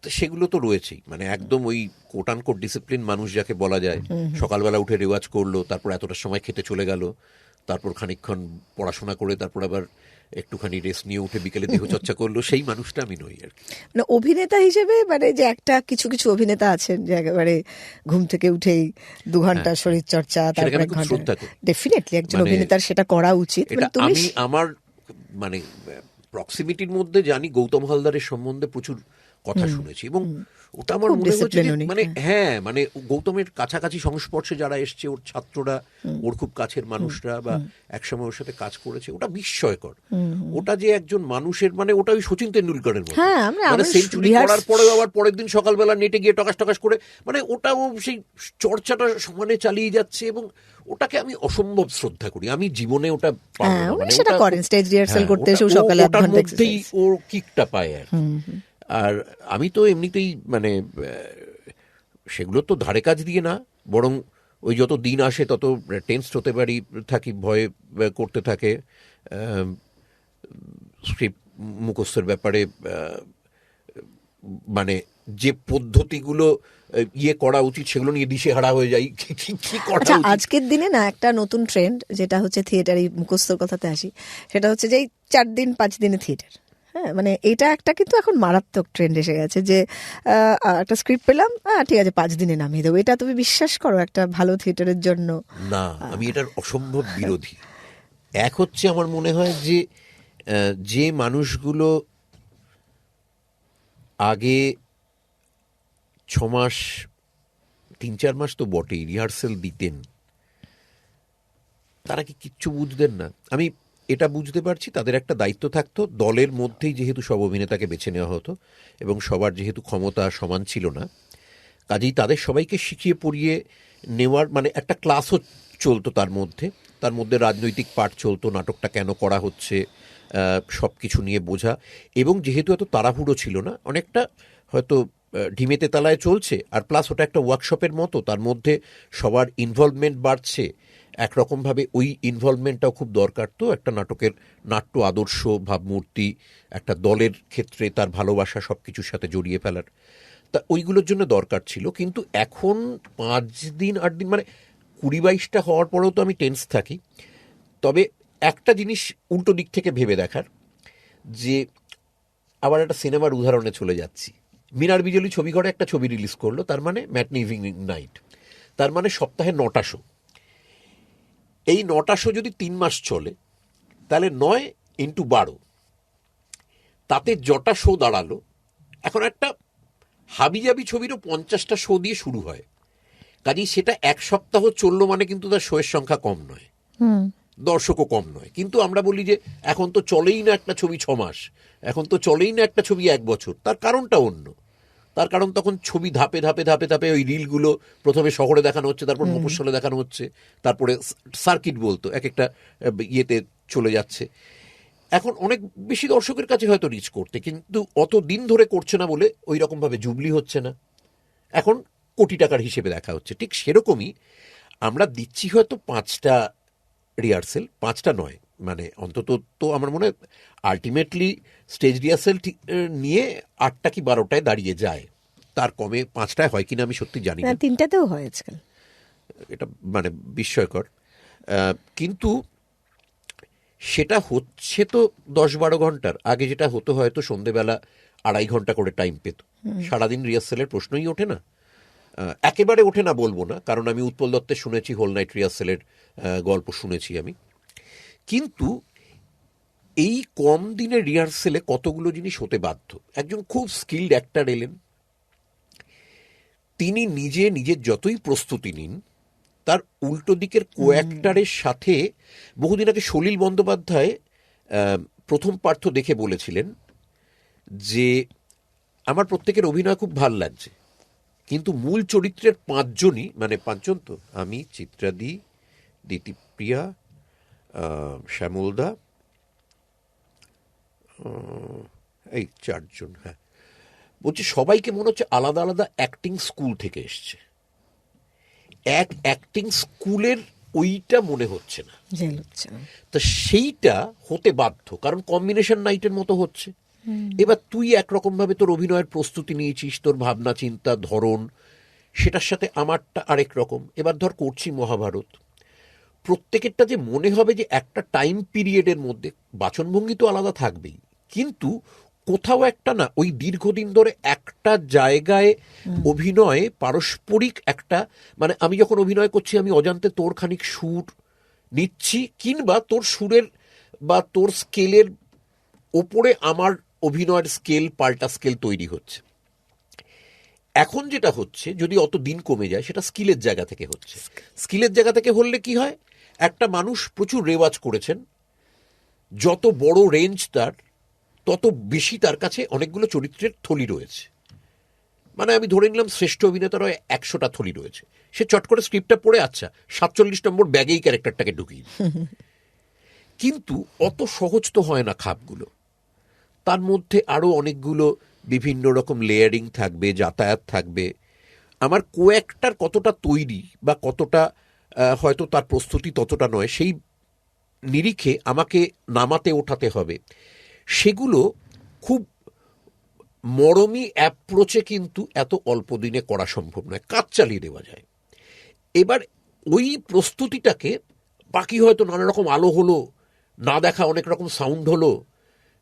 সেগুলো তো রয়েছেই, মানে একদম ওই কোট আনকোট ডিসিপ্লিন মানুষ যাকে বলা যায়, সকালবেলা উঠে রেওয়াজ করলো, তারপর এতটা সময় খেতে চলে গেল, তারপর খানিকক্ষণ পড়াশোনা করে তারপর আবার একটুখানি রেস্ট নিয়ে উঠে বিকেলে দেহচর্চা করলো, সেই মানুষটা আমি নই আর কি। মানে অভিনেতা হিসেবে, মানে যে একটা কিছু কিছু অভিনেতা আছেন যে একেবারে ঘুম থেকে উঠেই 2 ঘন্টা শরীর চর্চা, তারপরে ডেফিনেটলি একজন অভিনেতার সেটা করা উচিত। আমি আমার মানে প্রক্সিমিটির মধ্যে জানি গৌতম হালদারের সম্বন্ধে প্রচুর কথা শুনেছি, এবং ওটা আমার মনে হচ্ছে মানে হ্যাঁ, মানে গৌতমের কাছাকাছি সংস্পর্শে যারা এসছে, ওর ছাত্ররা, ওর খুব কাছের মানুষরা, বা একসময় ওর সাথে কাজ করেছে, ওটা বিস্ময়কর। ওটা যে একজন মানুষের, মানে ওটা ওই সচিন তেন্ডুলকরের মতো, মানে সেঞ্চুরি করার পরেও আবার পরের দিন সকালবেলা নেটে গিয়ে টকাশ টকাশ করে, মানে ওটাও সেই চর্চাটা সমানে চালিয়ে যাচ্ছে, এবং ওটাকে আমি অসম্ভব শ্রদ্ধা করি। আমি জীবনে ওটা পারবো না, মানে সেটা করেন স্টেজ রিহার্সাল করতে এসে সকালে 1 ঘন্টা এক্সারসাইজ, ওর কিকটা পায় আর। আর আমি তো এমনিতেই মানে সেগুলো তো ধারে কাজ দিয়ে না, বরং ওই যত দিন আসে তত টেন্সড হতে পারি, থাকি, ভয় করতে থাকে, স্ক্রিপ্ট মুখস্থের ব্যাপারে, মানে যে পদ্ধতিগুলো ইয়ে করা উচিত সেগুলো নিয়ে দিশেহারা হয়ে যাই, কি করা উচিত। আজকের দিনে না একটা নতুন ট্রেন্ড যেটা হচ্ছে থিয়েটারে, মুখস্থর কথাতে আসি, সেটা হচ্ছে যে 4 দিন 5 দিনে থিয়েটার। হ্যাঁ, মানে এটা একটা কিন্তু এখন মারাত্মক ট্রেন্ড এসে গেছে যে একটা স্ক্রিপ্ট পেলাম, ঠিক আছে 5 দিনে নামিয়ে দেবো। এটা তুমি বিশ্বাস করো একটা ভালো থিয়েটারের জন্য? না, আমি এটার অসম্ভব বিরোধী। এক হচ্ছে আমার মনে হয় যে মানুষগুলো আগে 6 মাস 3-4 মাস তো বটেই রিহার্সেল দিতেন, তারা কি কিচ্ছু বুঝতেন না? আমি এটা বুঝতে পারছি, তাদের একটা দায়িত্ব থাকতো। দলের মধ্যেই যেহেতু সব অভিনেতাকে বেছে নেওয়া হতো এবং সবার যেহেতু ক্ষমতা সমান ছিল না, কাজেই তাদের সবাইকে শিখিয়ে পড়িয়ে নেওয়ার মানে একটা ক্লাসও চলতো। তার মধ্যে রাজনৈতিক পাঠ চলতো, নাটকটা কেন করা হচ্ছে সব কিছু নিয়ে বোঝা। এবং যেহেতু এত তাড়াহুড়ো ছিল না, অনেকটা হয়তো ঢিমেতে তালায় চলছে, আর প্লাস ওটা একটা ওয়ার্কশপের মতো, তার মধ্যে সবার ইনভলভমেন্ট বাড়ছে একরকমভাবে। ওই ইনভলভমেন্টটাও খুব দরকার। তো একটা নাটকের নাট্য আদর্শ, ভাবমূর্তি, একটা দলের ক্ষেত্রে তার ভালোবাসা সব কিছুর সাথে জড়িয়ে ফেলার, তা ওইগুলোর জন্য দরকার ছিল। কিন্তু এখন 5 দিন 8 দিন মানে 20-22টা হওয়ার পরেও তো আমি টেন্স থাকি। তবে একটা জিনিস উল্টো দিক থেকে ভেবে দেখার, যে আবার একটা সিনেমার উদাহরণে চলে যাচ্ছি, মিনার বিজলি ছবিঘরে একটা ছবি রিলিজ করলো, তার মানে ম্যাটনি ইভিনিং নাইট, তার মানে সপ্তাহে 9টা শো। এই 9টা শো যদি 3 মাস চলে, তাহলে 9 × 12, তাতে যটা শো দাঁড়ালো। এখন একটা হাবিজাবি ছবিরও 50টা শো দিয়ে শুরু হয়, কাজেই সেটা 1 সপ্তাহ চললো, মানে কিন্তু তার শোয়ের সংখ্যা কম নয়, দর্শকও কম নয়। কিন্তু আমরা বলি যে এখন তো চলেই না একটা ছবি 6 মাস, এখন তো চলেই না একটা ছবি 1 বছর। তার কারণটা অন্য। তার কারণ তখন ছবি ধাপে ধাপে ধাপে ধাপে ওই রিলগুলো প্রথমে শহরে দেখানো হচ্ছে, তারপর মফস্বলে দেখানো হচ্ছে, তারপরে সার্কিট বলতো এক একটা ইয়েতে চলে যাচ্ছে। এখন অনেক বেশি দর্শকের কাছে হয়তো রিচ করতে, কিন্তু অত দিন ধরে করছে না বলে ওই রকমভাবে জুবলি হচ্ছে না, এখন কোটি টাকার হিসেবে দেখা হচ্ছে। ঠিক সেরকমই আমরা দিচ্ছি হয়তো 5টা রিহার্সেল, 5টা নয়, মানে অন্তত তো আমার মনে হয় আলটিমেটলি স্টেজ রিহার্সেল নিয়ে 8টা কি 12টায় দাঁড়িয়ে যায়, তার কমে 5টায় হয় কিনা আমি সত্যি জানি না। 3টাতেও হয় আজকাল, এটা মানে বিস্ময়কর। কিন্তু সেটা হচ্ছে তো 10-12 ঘন্টার, আগে যেটা হতো হয়তো সন্ধেবেলা 2.5 ঘন্টা করে টাইম পেত, সারাদিন রিহার্সেলের প্রশ্নই ওঠে না। একেবারে ওঠে না বলবো না, কারণ আমি উৎপল দত্তের শুনেছি, হোল নাইট রিহার্সেলের গল্প শুনেছি আমি। কিন্তু এই কম দিনের রিহার্সেলে কতগুলো জিনিস হতে বাধ্য। একজন খুব স্কিল্ড অ্যাক্টর এলেন, তিনি নিজের যতই প্রস্তুতি নিন, তার উল্টো দিকের কো অ্যাক্টারের সাথে, বহুদিন আগে সলিল বন্দ্যোপাধ্যায় প্রথম পার্থ দেখে বলেছিলেন যে আমার প্রত্যেকের অভিনয় খুব ভাল লাগছে, কিন্তু মূল চরিত্রের 5 জনই, মানে 5 জন তো, আমি, চিত্রাদি, দিতিপ্রিয়া, শ্যামলদা, এই 4 জন, হ্যাঁ, বলছি সবাইকে মনে হচ্ছে আলাদা আলাদা অ্যাক্টিং স্কুল থেকে এসছে, এক অ্যাক্টিং স্কুলের ওইটা মনে হচ্ছে না। তা সেইটা হতে বাধ্য, কারণ কম্বিনেশন নাইটের মতো হচ্ছে। এবার তুই একরকম ভাবে তোর অভিনয়ের প্রস্তুতি নিয়েছিস, তোর ভাবনা চিন্তা ধরন, সেটার সাথে আমারটা আরেক রকম। এবার ধর করছি মহাভারত, প্রত্যেকেরটা যে মনে হবে যে একটা টাইম পিরিয়ডের মধ্যে, বাচনভঙ্গি তো আলাদা থাকবেই, কিন্তু কোথাও একটা না, ওই দীর্ঘদিন ধরে একটা জায়গায় অভিনয়ে পারস্পরিক একটা, মানে আমি যখন অভিনয় করছি আমি অজান্তে তোর খানিক সুর নিচ্ছি, কিংবা তোর সুরের বা তোর স্কেলের ওপরে আমার অভিনয়ের স্কেল, পাল্টা স্কেল তৈরি হচ্ছে। এখন যেটা হচ্ছে, যদি অত দিন কমে যায়, সেটা স্কিলের জায়গা থেকে হচ্ছে। স্কিলের জায়গা থেকে হলে কি হয়, একটা মানুষ প্রচুর রেওয়াজ করেছেন, যত বড় রেঞ্জ তার, তত বেশি তার কাছে অনেকগুলো চরিত্রের থলি রয়েছে। মানে আমি ধরে নিলাম শ্রেষ্ঠ অভিনেতার 100টা থলি রয়েছে, সে চট করে স্ক্রিপ্টটা পড়ে, আচ্ছা 47 নম্বর ব্যাগেই ক্যারেক্টারটাকে ঢুকিয়ে, কিন্তু অত সহজ তো হয় না খাপগুলো। তার মধ্যে আরো অনেকগুলো বিভিন্ন রকম লেয়ারিং থাকবে, যাতায়াত থাকবে। আমার কো অ্যাক্টর কতটা তৈরি বা কতটা হয়তো তার প্রস্তুতি ততটা নয়, সেই নিরিখে আমাকে নামাতে ওঠাতে হবে। সেগুলো খুব মরমি অ্যাপ্রোচে কিন্তু এত অল্প দিনে করা সম্ভব নয়, কাজ চালিয়ে দেওয়া যায়। এবার ওই প্রস্তুতিটাকে বাকি হয়তো নানা রকম আলো হলো, না দেখা অনেক রকম সাউন্ড হলো,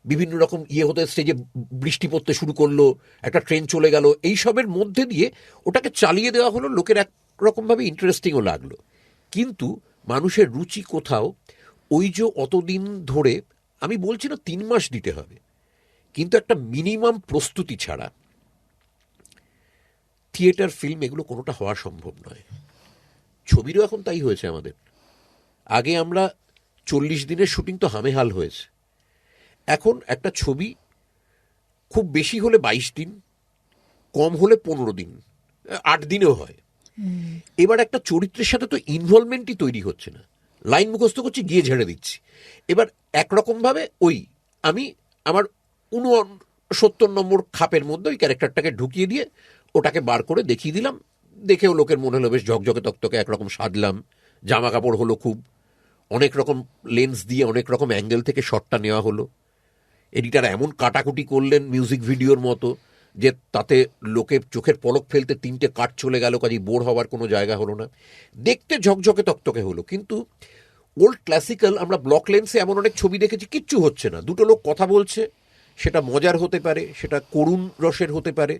বিভিন্ন রকম হতে, স্টেজে বৃষ্টি পড়তে শুরু করলো, একটা ট্রেন চলে গেল, এইসবের মধ্যে দিয়ে ওটাকে চালিয়ে দেওয়া হলো, লোকের একরকমভাবে ইন্টারেস্টিংও লাগলো। কিন্তু মানুষের রুচি কোথাও ওই যে অতদিন ধরে, আমি বলছি না 3 মাস দিতে হবে, কিন্তু একটা মিনিমাম প্রস্তুতি ছাড়া থিয়েটার, ফিল্ম এগুলো কোনোটা হওয়া সম্ভব নয়। ছবিরও এখন তাই হয়েছে আমাদের। আগে আমরা 40 দিনের শুটিং তো হামেহাল হয়েছে, এখন একটা ছবি খুব বেশি হলে 22 দিন, কম হলে 15 দিন, 8 দিনেও হয়। এবার একটা চরিত্রের সাথে তো ইনভলভমেন্টই তৈরি হচ্ছে না, লাইন মুখস্থ করছি, গিয়ে ঝেড়ে দিচ্ছি। এবার একরকম ভাবে ওই আমি আমার 69 নম্বর খাপের মধ্যে ওই ক্যারেক্টারটাকে ঢুকিয়ে দিয়ে ওটাকে বার করে দেখিয়ে দিলাম, দেখেও লোকের মনে হলো বেশ ঝকঝকে তকতকে, একরকম সাজলাম, জামা কাপড় হলো খুব, অনেক রকম লেন্স দিয়ে অনেক রকম অ্যাঙ্গেল থেকে শটটা নেওয়া হলো, এডিটার এমন কাটাকুটি করলেন মিউজিক ভিডিওর মতো যে তাতে লোকের চোখের পলক ফেলতে 3টে কাট চলে গেল, কাজেই বোর হওয়ার কোনো জায়গা হলো না, দেখতে ঝকঝকে তকতকে হলো। কিন্তু ওল্ড ক্লাসিক্যাল আমরা ব্লক লেন্সে এমন অনেক ছবি দেখেছি, কিচ্ছু হচ্ছে না, দুটো লোক কথা বলছে, সেটা মজার হতে পারে, সেটা করুণ রসের হতে পারে,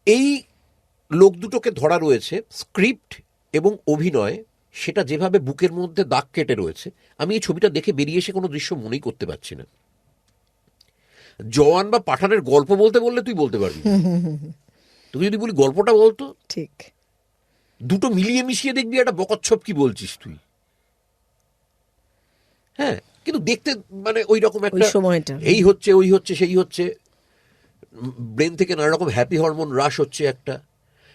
এই লোক দুটোকে ধরা রয়েছে স্ক্রিপ্ট এবং অভিনয়, সেটা যেভাবে বুকের মধ্যে দাগ কেটে রয়েছে, আমি এই ছবিটা দেখে বেরিয়ে এসে কোনো দৃশ্য মনেই করতে পারছি না। জওয়ান বা পাঠানের গল্প বলতে বললে তুই বলতে পারবি, তুই যদি বলি গল্পটা বলতো, ঠিক দুটো মিলিয়ে মিশিয়ে দেখবি একটা বকচ্ছপ কি বলছিস তুই। হ্যাঁ, কিন্তু দেখতে মানে ওই রকম একটা সময়টা এই হচ্ছে, ওই হচ্ছে, সেই হচ্ছে, ব্রেন থেকে নানা রকম হ্যাপি হরমোন হ্রাস হচ্ছে একটা,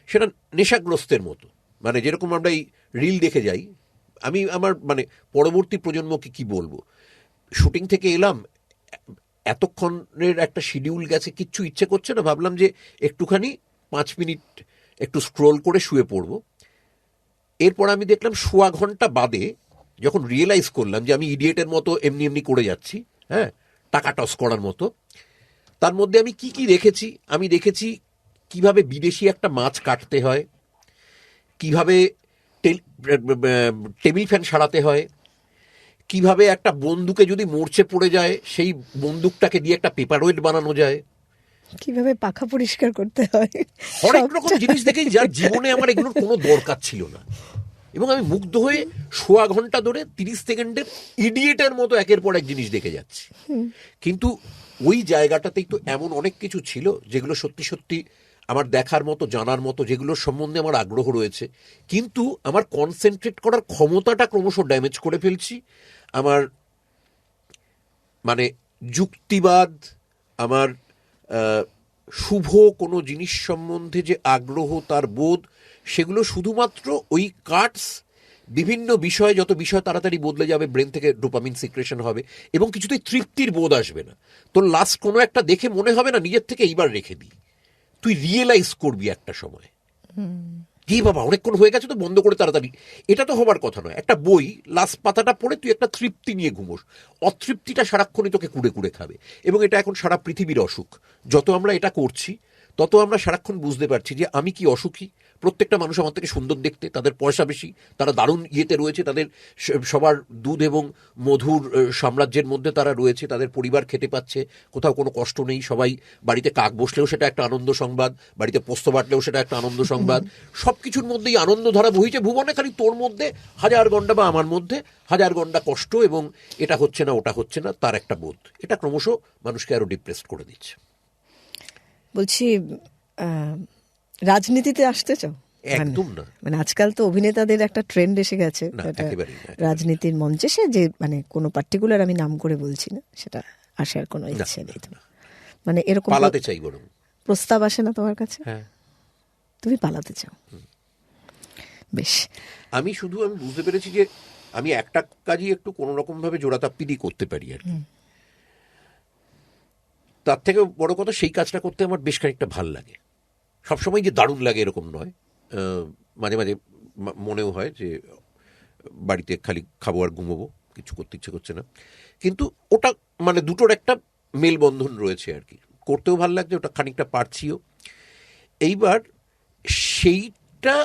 সেটা নেশাগ্রস্তের মতো। মানে যেরকম আমরা এই রিল দেখে যাই, আমি আমার মানে পরবর্তী প্রজন্মকে কি বলবো, শুটিং থেকে এলাম, এতক্ষণের একটা শিডিউল গেছে, কিচ্ছু ইচ্ছে করছে না, ভাবলাম যে একটুখানি 5 মিনিট একটু স্ক্রোল করে শুয়ে পড়বো। এরপর আমি দেখলাম সোয়া ঘন্টা বাদে যখন রিয়েলাইজ করলাম যে আমি ইডিয়েটের মতো এমনি এমনি করে যাচ্ছি, হ্যাঁ, টাকা টস করার মতো, তার মধ্যে আমি কি কি দেখেছি। আমি দেখেছি কিভাবে বিদেশি একটা মাছ কাটতে হয়, কিভাবে টেবিল ফ্যান সারাতে হয়, কিভাবে একটা বন্দুকে যদি মরচে পড়ে যায় সেই বন্দুকটাকে দিয়ে একটা পেপার ওয়েট বানানো যায়, কিভাবে পাখা পরিষ্কার করতে হয়, অনেক রকম জিনিস দেখেই যার জীবনে আমার এগুলোর কোনো দরকার ছিল না। এবং আমি মুগ্ধ হয়ে সোয়া ঘন্টা ধরে 30 সেকেন্ডের ইডিয়েটের মতো একের পর এক জিনিস দেখে যাচ্ছি। কিন্তু ওই জায়গাটাতেই তো এমন অনেক কিছু ছিল যেগুলো সত্যি সত্যি আমার দেখার মতো, জানার মতো, যেগুলোর সম্বন্ধে আমার আগ্রহ রয়েছে, কিন্তু আমার কনসেন্ট্রেট করার ক্ষমতাটা ক্রমশ ড্যামেজ করে ফেলছি। আমার মানে যুক্তিবাদ, আমার শুভ কোনো জিনিস সম্বন্ধে যে আগ্রহ, তার বোধ, সেগুলো শুধুমাত্র ওই কাটস, বিভিন্ন বিষয়, যত বিষয় তাড়াতাড়ি বদলে যাবে, ব্রেন থেকে ডোপামিন সিক্রেশন হবে এবং কিছুতেই তৃপ্তির বোধ আসবে না। তোর লাস্ট কোনো একটা দেখে মনে হবে না নিজের থেকে এইবার রেখে দিই, তুই রিয়েলাইজ করবি একটা সময় কি বাবা অনেকক্ষণ হয়ে গেছে তো বন্ধ করে তাড়াতাড়ি। এটা তো হবার কথা নয়। একটা বই লাস্ট পাতাটা পড়ে তুই একটা তৃপ্তি নিয়ে ঘুমোস, অতৃপ্তিটা সারাক্ষণই তোকে কুড়ে কুড়ে খাবে। এবং এটা এখন সারা পৃথিবীর অসুখ। যত আমরা এটা করছি তত আমরা সারাক্ষণ বুঝতে পারছি যে আমি কি অসুখী। প্রত্যেকটা মানুষ আমার থেকে সুন্দর দেখতে, তাদের পয়সা বেশি, তারা দারুণ ইয়েতে রয়েছে, তাদের সবার দুধ এবং মধুর সাম্রাজ্যের মধ্যে তারা রয়েছে, তাদের পরিবার খেতে পাচ্ছে, কোথাও কোনো কষ্ট নেই, সবাই বাড়িতে কাক বসলেও সেটা একটা আনন্দ সংবাদ, বাড়িতে পোস্ত বাটলেও সেটা একটা আনন্দ সংবাদ। সব কিছুর মধ্যেই আনন্দ ধারা বহিছে ভুবনে, খালি তোর মধ্যে হাজার গন্ডা বা আমার মধ্যে হাজার গন্ডা কষ্ট এবং এটা হচ্ছে না ওটা হচ্ছে না তার একটা বোধ। এটা ক্রমশ মানুষকে আরো ডিপ্রেসড করে দিচ্ছে। বলছি, রাজনীতিতে আসতে চাও? একদম না। মানে আজকাল তো অভিনেতাদের একটা ট্রেন্ড এসে গেছে রাজনীতির মঞ্চে, সে যে মানে কোনো পার্টিকুলার আমি নাম করে বলছি না, সেটা আসার কোনো ইচ্ছে নেই তোমার? মানে এরকম পালাতে চাই, বরং প্রস্তাব আসে না তোমার কাছে? হ্যাঁ, তুমি পালাতে চাও। বেশ, আমি বুঝতে পেরেছি যে আমি একটা কাজই একটু কোনো রকম ভাবে জোড়াতাপ্তি করতে পারি আর কি। তার থেকে বড় কথা, সেই কাজটা করতে আমার বেশ খানিকটা ভাল লাগে। সবসময় যে দারুণ লাগে এরকম নয়, মাঝে মাঝে মনেও হয় যে বাড়িতে খালি খাবো আর ঘুমোবো, কিছু করতে ইচ্ছে করছে না। কিন্তু ওটা মানে দুটোর একটা মেলবন্ধন রয়েছে আর কি। করতেও ভাল লাগছে, ওটা খানিকটা পারছিও। এইবার সেইটা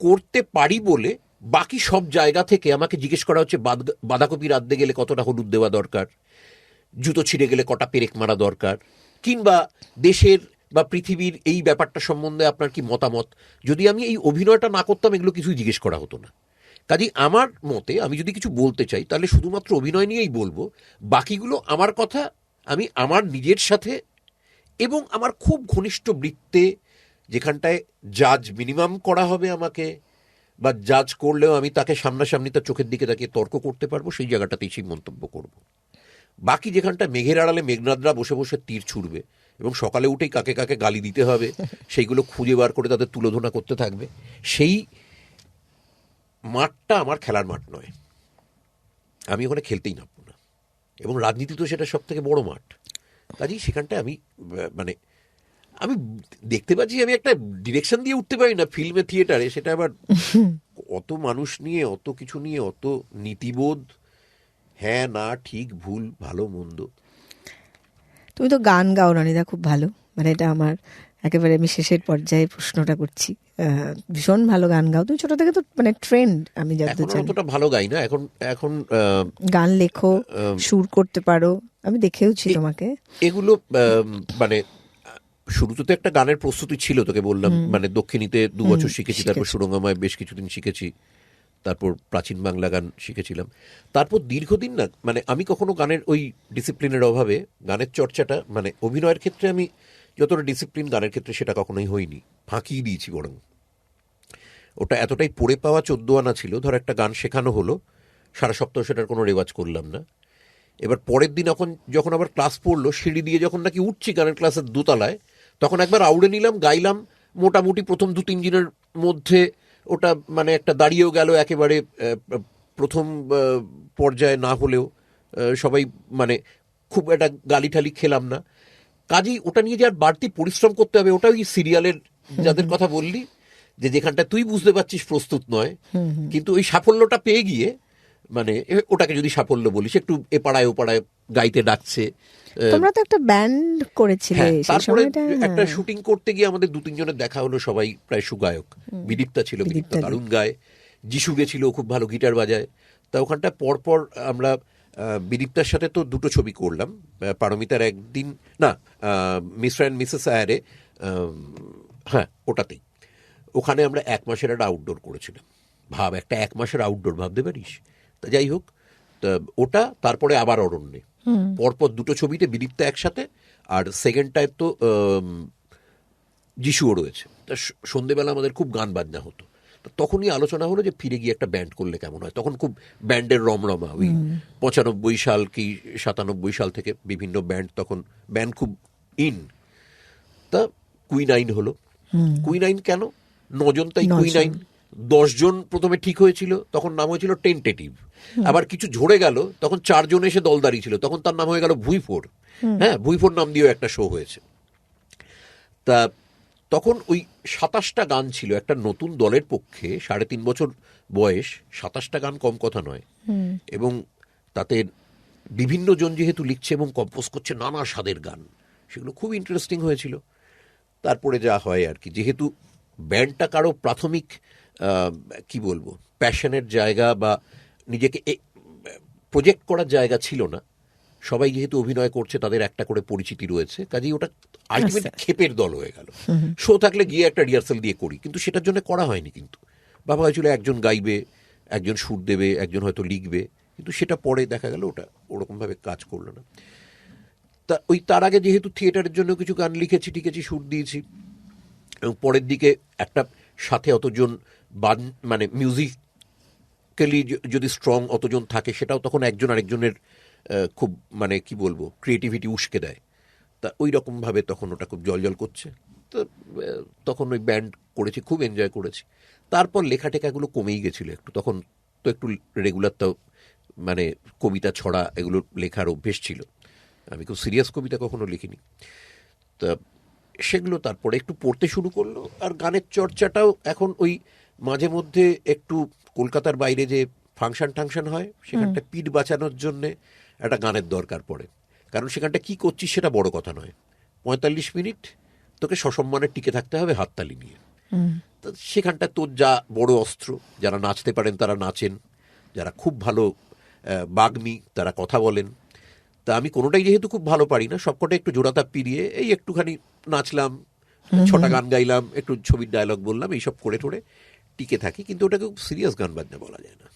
করতে পারি বলে বাকি সব জায়গা থেকে আমাকে জিজ্ঞেস করা হচ্ছে বাঁধাকপি রাঁধতে গেলে কতটা হলুদ দেওয়া দরকার, জুতো ছিঁড়ে গেলে কটা পেরেক মারা দরকার, কিংবা দেশের বা পৃথিবীর এই ব্যাপারটা সম্বন্ধে আপনার কি মতামত। যদি আমি এই অভিনয়টা না করতাম এগুলো কিছুই জিজ্ঞেস করা হতো না। কাজেই আমার মতে আমি যদি কিছু বলতে চাই তাহলে শুধুমাত্র অভিনয় নিয়েই বলবো। বাকিগুলো আমার কথা আমি আমার নিজের সাথে এবং আমার খুব ঘনিষ্ঠ বৃত্তে, যেখানটায় জাজ মিনিমাম করা হবে আমাকে, বা জাজ করলেও আমি তাকে সামনাসামনি তার চোখের দিকে তাকিয়ে তর্ক করতে পারবো, সেই জায়গাটাতেই সেই মন্তব্য করব। বাকি যেখানটা মেঘের আড়ালে মেঘনাদরা বসে বসে তীর ছুড়বে এবং সকালে উঠেই কাকে কাকে গালি দিতে হবে সেইগুলো খুঁজে বার করে তাদের তুলোধনা করতে থাকবে, সেই মাঠটা আমার খেলার মাঠ নয়। আমি ওখানে খেলতেই নামবো না। এবং রাজনীতি তো সেটা সব থেকে বড় মাঠ। কাজেই সেখানটায় আমি মানে আমি দেখতে পাচ্ছি আমি একটা ডিরেকশন দিয়ে উঠতে পারি না ফিল্মে, থিয়েটারে। সেটা আবার অত মানুষ নিয়ে, অত কিছু নিয়ে, অত নীতিবোধ, হ্যাঁ না ঠিক ভুল ভালো মন্দ। তুমি তো গান গাও রানিদা, খুব ভালো। মানে এটা আমার একেবারে, আমি শেষের পর্যায়ে প্রশ্নটা করছি। ভীষণ ভালো গান গাও তুমি, ছোট থেকে তো মানে ট্রেন্ড। আমি যতদূর জানি অতটা ভালো গাই না এখন। এখন গান লেখো, সুর করতে পারো, আমি দেখেওছি তোমাকে। এগুলো মানে শুরুতে তো একটা গানের প্রস্তুতি ছিল, তোকে বললাম। মানে দক্ষিণীতে 2 বছর শিখেছি, তারপর সুরঙ্গমায় বেশ কিছুদিন শিখেছি, তারপর প্রাচীন বাংলা গান শিখেছিলাম। তারপর দীর্ঘদিন না, মানে আমি কখনো গানের ওই ডিসিপ্লিনের অভাবে গানের চর্চাটা, মানে অভিনয়ের ক্ষেত্রে আমি যতটা ডিসিপ্লিন, গানের ক্ষেত্রে সেটা কখনোই হয়নি, ফাঁকিয়ে দিয়েছি বরং। ওটা এতটাই পড়ে পাওয়া 14 আনা ছিল। ধর একটা গান শেখানো হলো, সারা সপ্তাহ সেটার কোনো রেওয়াজ করলাম না, এবার পরের দিন যখন আবার ক্লাস পড়লো, সিঁড়ি দিয়ে যখন নাকি উঠছি গানের ক্লাসের দোতলায়, তখন একবার আউড়ে নিলাম, গাইলাম, মোটামুটি প্রথম 2-3 দিনের মধ্যে ওটা মানে একটা দাঁড়িয়েও গেল একেবারে। প্রথম পর্যায়ে না হলেও সবাই মানে খুব একটা গালি ঠালি খেলাম না। কাজেই ওটা নিয়ে যে আর বাড়তি পরিশ্রম করতে হবে, ওটা ওই সিরিয়ালের যাদের কথা বললি, যেখানটা তুই বুঝতে পারছিস প্রস্তুত নয়, কিন্তু ওই সাফল্যটা পেয়ে গিয়ে মানে ওটাকে যদি সাফল্য বলিস, একটু এ পাড়ায় ও পাড়ায় গাইতে ডাকছে। তোমরা তো একটা ব্যান্ড করেছিলে তারপরে একটা শুটিং করতে গিয়ে আমাদের 2-3 জনের দেখা হলো, সবাই প্রায় সুগায়ক। বিদীপ্তা ছিল, বিদীপ্তা দারুণ গায়। যিশু গেছিল, খুব ভালো গিটার বাজায়। তা ওখানটা পরপর আমরা বিদীপ্তার সাথে তো 2টো ছবি করলাম, পারমিতার একদিন, না মিস্টার অ্যান্ড মিসেস আয়ারে, হ্যাঁ ওটাতেই। ওখানে আমরা 1 মাসের একটা আউটডোর করেছিলাম। ভাব, একটা 1 মাসের আউটডোর ভাবতে পারিস। তা যাই হোক, তা ওটা, তারপরে আবার অরণ্যে, পরপর 2টো ছবিতে বিদীপ্তা একসাথে, আর সেকেন্ডটায় তো যিশুও রয়েছে। তা সন্ধেবেলা আমাদের খুব গান বাজনা হতো। তখনই আলোচনা হলো যে ফিরে গিয়ে একটা ব্যান্ড করলে কেমন হয়। তখন খুব ব্যান্ডের রমরমা, ওই 95 সাল কি 97 সাল থেকে বিভিন্ন ব্যান্ড, তখন ব্যান্ড খুব ইন। তা কুইনাইন হলো। কুইনাইন কেন? 9 জন, তাই কুইনাইন। 10 জন প্রথমে ঠিক হয়েছিল, তখন নাম হয়েছিল টেন্টেটিভ। আবার কিছু ঝরে গেল, তখন 4 জন এসে দল দাঁড়িয়েছিল, তখন তার নাম হয়ে গেল ভুইফোর। হ্যাঁ, ভুইফোর নাম দিয়েও একটা শো হয়েছে। তা তখন ওই 27টা গান ছিল একটা নতুন দলের পক্ষে। 3.5 বছর বয়স, 27টা গান কম কথা নয়। এবং তাতে বিভিন্ন জন যেহেতু লিখছে এবং কম্পোজ করছে নানা স্বাদের গান, সেগুলো খুব ইন্টারেস্টিং হয়েছিল। তারপরে যা হয় আর কি, যেহেতু ব্যান্ডটা কারো প্রাথমিক কি বলবো প্যাশনের জায়গা বা নিজেকে প্রজেক্ট করার জায়গা ছিল না, সবাই যেহেতু অভিনয় করছে, তাদের একটা করে পরিচিতি রয়েছে, কাজেই ওটা আলটিমেট ক্ষেপের দল হয়ে গেল। শো থাকলে গিয়ে একটা রিহার্সাল দিয়ে করি, কিন্তু সেটার জন্য করা হয়নি। কিন্তু ভাবা হয়েছিল একজন গাইবে, একজন সুর দেবে, একজন হয়তো লিখবে, কিন্তু সেটা পরে দেখা গেল ওটা ওরকমভাবে কাজ করলো না। তা ওই তার আগে যেহেতু থিয়েটারের জন্য কিছু গান লিখেছি, টিকেছি, সুর দিয়েছি, এবং পরের দিকে একটা সাথে অতজন মানে মিউজিক্যালি যদি স্ট্রং অতজন থাকে, সেটাও তখন একজন আরেকজনের খুব মানে কি বলবো ক্রিয়েটিভিটি উস্কে দেয়। তা ওই রকমভাবে তখন ওটা খুব জল করছে। তো তখন ওই ব্যান্ড করেছি, খুব এনজয় করেছি। তারপর লেখা টেখাগুলো কমেই গেছিলো একটু, তখন তো একটু রেগুলার তো মানে কবিতা ছড়া এগুলো লেখার অভ্যেস ছিল। আমি খুব সিরিয়াস কবিতা কখনো লিখিনি। তা সেগুলো তারপরে একটু পড়তে শুরু করলো। আর গানের চর্চাটাও এখন ওই মাঝে মধ্যে একটু কলকাতার বাইরে যে ফাংশন হয়, সেখানটা পিঠ বাঁচানোর জন্যে একটা গানের দরকার পড়ে। কারণ সেখানটা কি করছিস সেটা বড় কথা নয়, 45 মিনিট তোকে সসম্মানে টিকে থাকতে হবে হাততালি নিয়ে। তো সেখানটা তোর যা বড় অস্ত্র, যারা নাচতে পারেন তারা নাচেন, যারা খুব ভালো বাগ্মী তারা কথা বলেন। তা আমি কোনোটাই যেহেতু খুব ভালো পারি না, সবকটা একটু জোড়াতাপ পিরিয়ে এই একটুখানি নাচলাম, 6টা গান গাইলাম, একটু ছবির ডায়লগ বললাম, এইসব করে টোরে টিকে থাকি। কিন্তু ওটাকে খুব সিরিয়াস গান বাজনা বলা যায় না।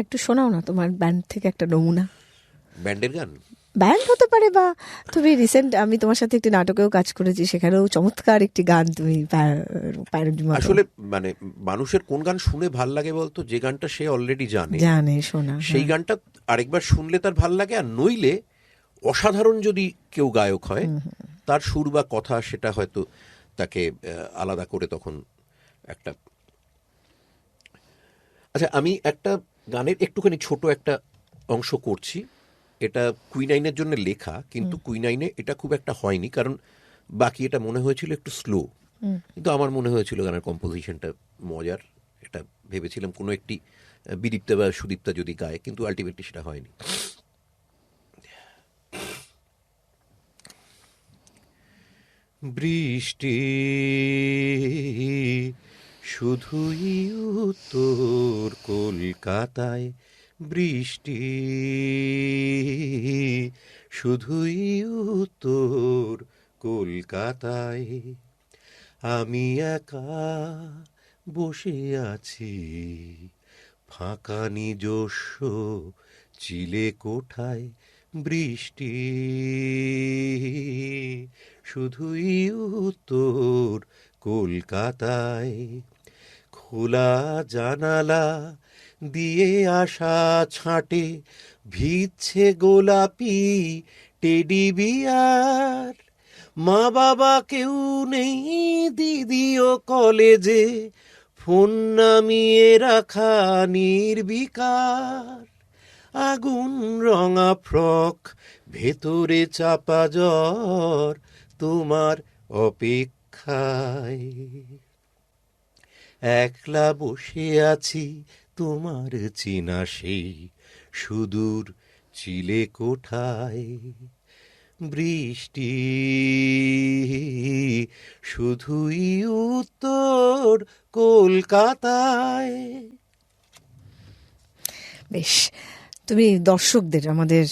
একটু শোনাও না তোমার ব্যান্ড থেকে একটা নমুনা। ব্যান্ডের গান? ব্যান্ড হতে পারে, বা তুমি রিসেন্ট, আমি তোমার সাথে একটি নাটকেও কাজ করেছি, সেখানেও চমৎকার একটি গান তুমি আসলে মানে মানুষের কোন গান শুনে ভাল লাগে বলতো? যে গানটা সে অলরেডি জানে শোনা, সেই গানটা আরেকবার শুনলে তার ভাল লাগে। আর নইলে অসাধারণ যদি কেউ গায়ক হয়, তার সুর বা কথা সেটা হয়তো তাকে আলাদা করে তখন একটা। আচ্ছা, আমি একটা গানের একটুখানি ছোট একটা অংশ করছি। এটা কুইনাইনের জন্য লেখা, কিন্তু কুইনাইনে এটা খুব একটা হয়নি, কারণ বাকি এটা মনে হয়েছিল একটু স্লো। কিন্তু আমার মনে হয়েছিল গানের কম্পোজিশনটা মজার। এটা ভেবেছিলাম কোনো একটি বিদীপ্তা বা সুদীপ্তা যদি গায়, কিন্তু আলটিমেটলি সেটা হয়নি। বৃষ্টি শুধুই উত্তর কলকাতায়, বৃষ্টি শুধুই উত্তর কলকাতায়, আমি একা বসে আছি ফাঁকা নিজস্ব চিলে কোঠায়, বৃষ্টি শুধুই উত্তর কলকাতায়, খোলা জানালা দিয়ে আসা ছাঁটে ভিজছে গোলাপি টেডি বিয়ার। মা বাবা কেউ নেই, দিদিও কলেজে, ফোন নামিয়ে রাখা নির্বিকার। আগুন রঙা ফ্রক, ভেতরে চাপা জ্বর, তোমার অপেক্ষায়। একলা বসে আছি তোমার চেনা সেই সুদূর চিলে কোঠায়। বৃষ্টি শুধুই উত্তর কলকাতায়। বেশ, তুমি দর্শকদের, আমাদের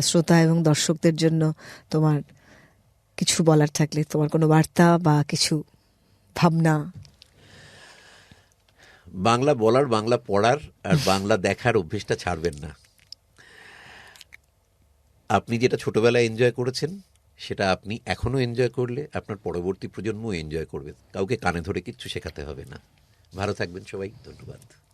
শ্রোতা এবং দর্শকদের জন্য তোমার কিছু বলার থাকলে, তোমার কোনো বার্তা বা কিছু ভাবনা। বাংলা বলার, বাংলা পড়ার আর বাংলা দেখার অভ্যেসটা ছাড়বেন না। আপনি যেটা ছোটবেলায় এনজয় করেছেন সেটা আপনি এখনো এনজয় করলে আপনার পরবর্তী প্রজন্ম এনজয় করবে। কাউকে কানে ধরে কিচ্ছু শেখাতে হবে না। ভালো থাকবেন সবাই, ধন্যবাদ।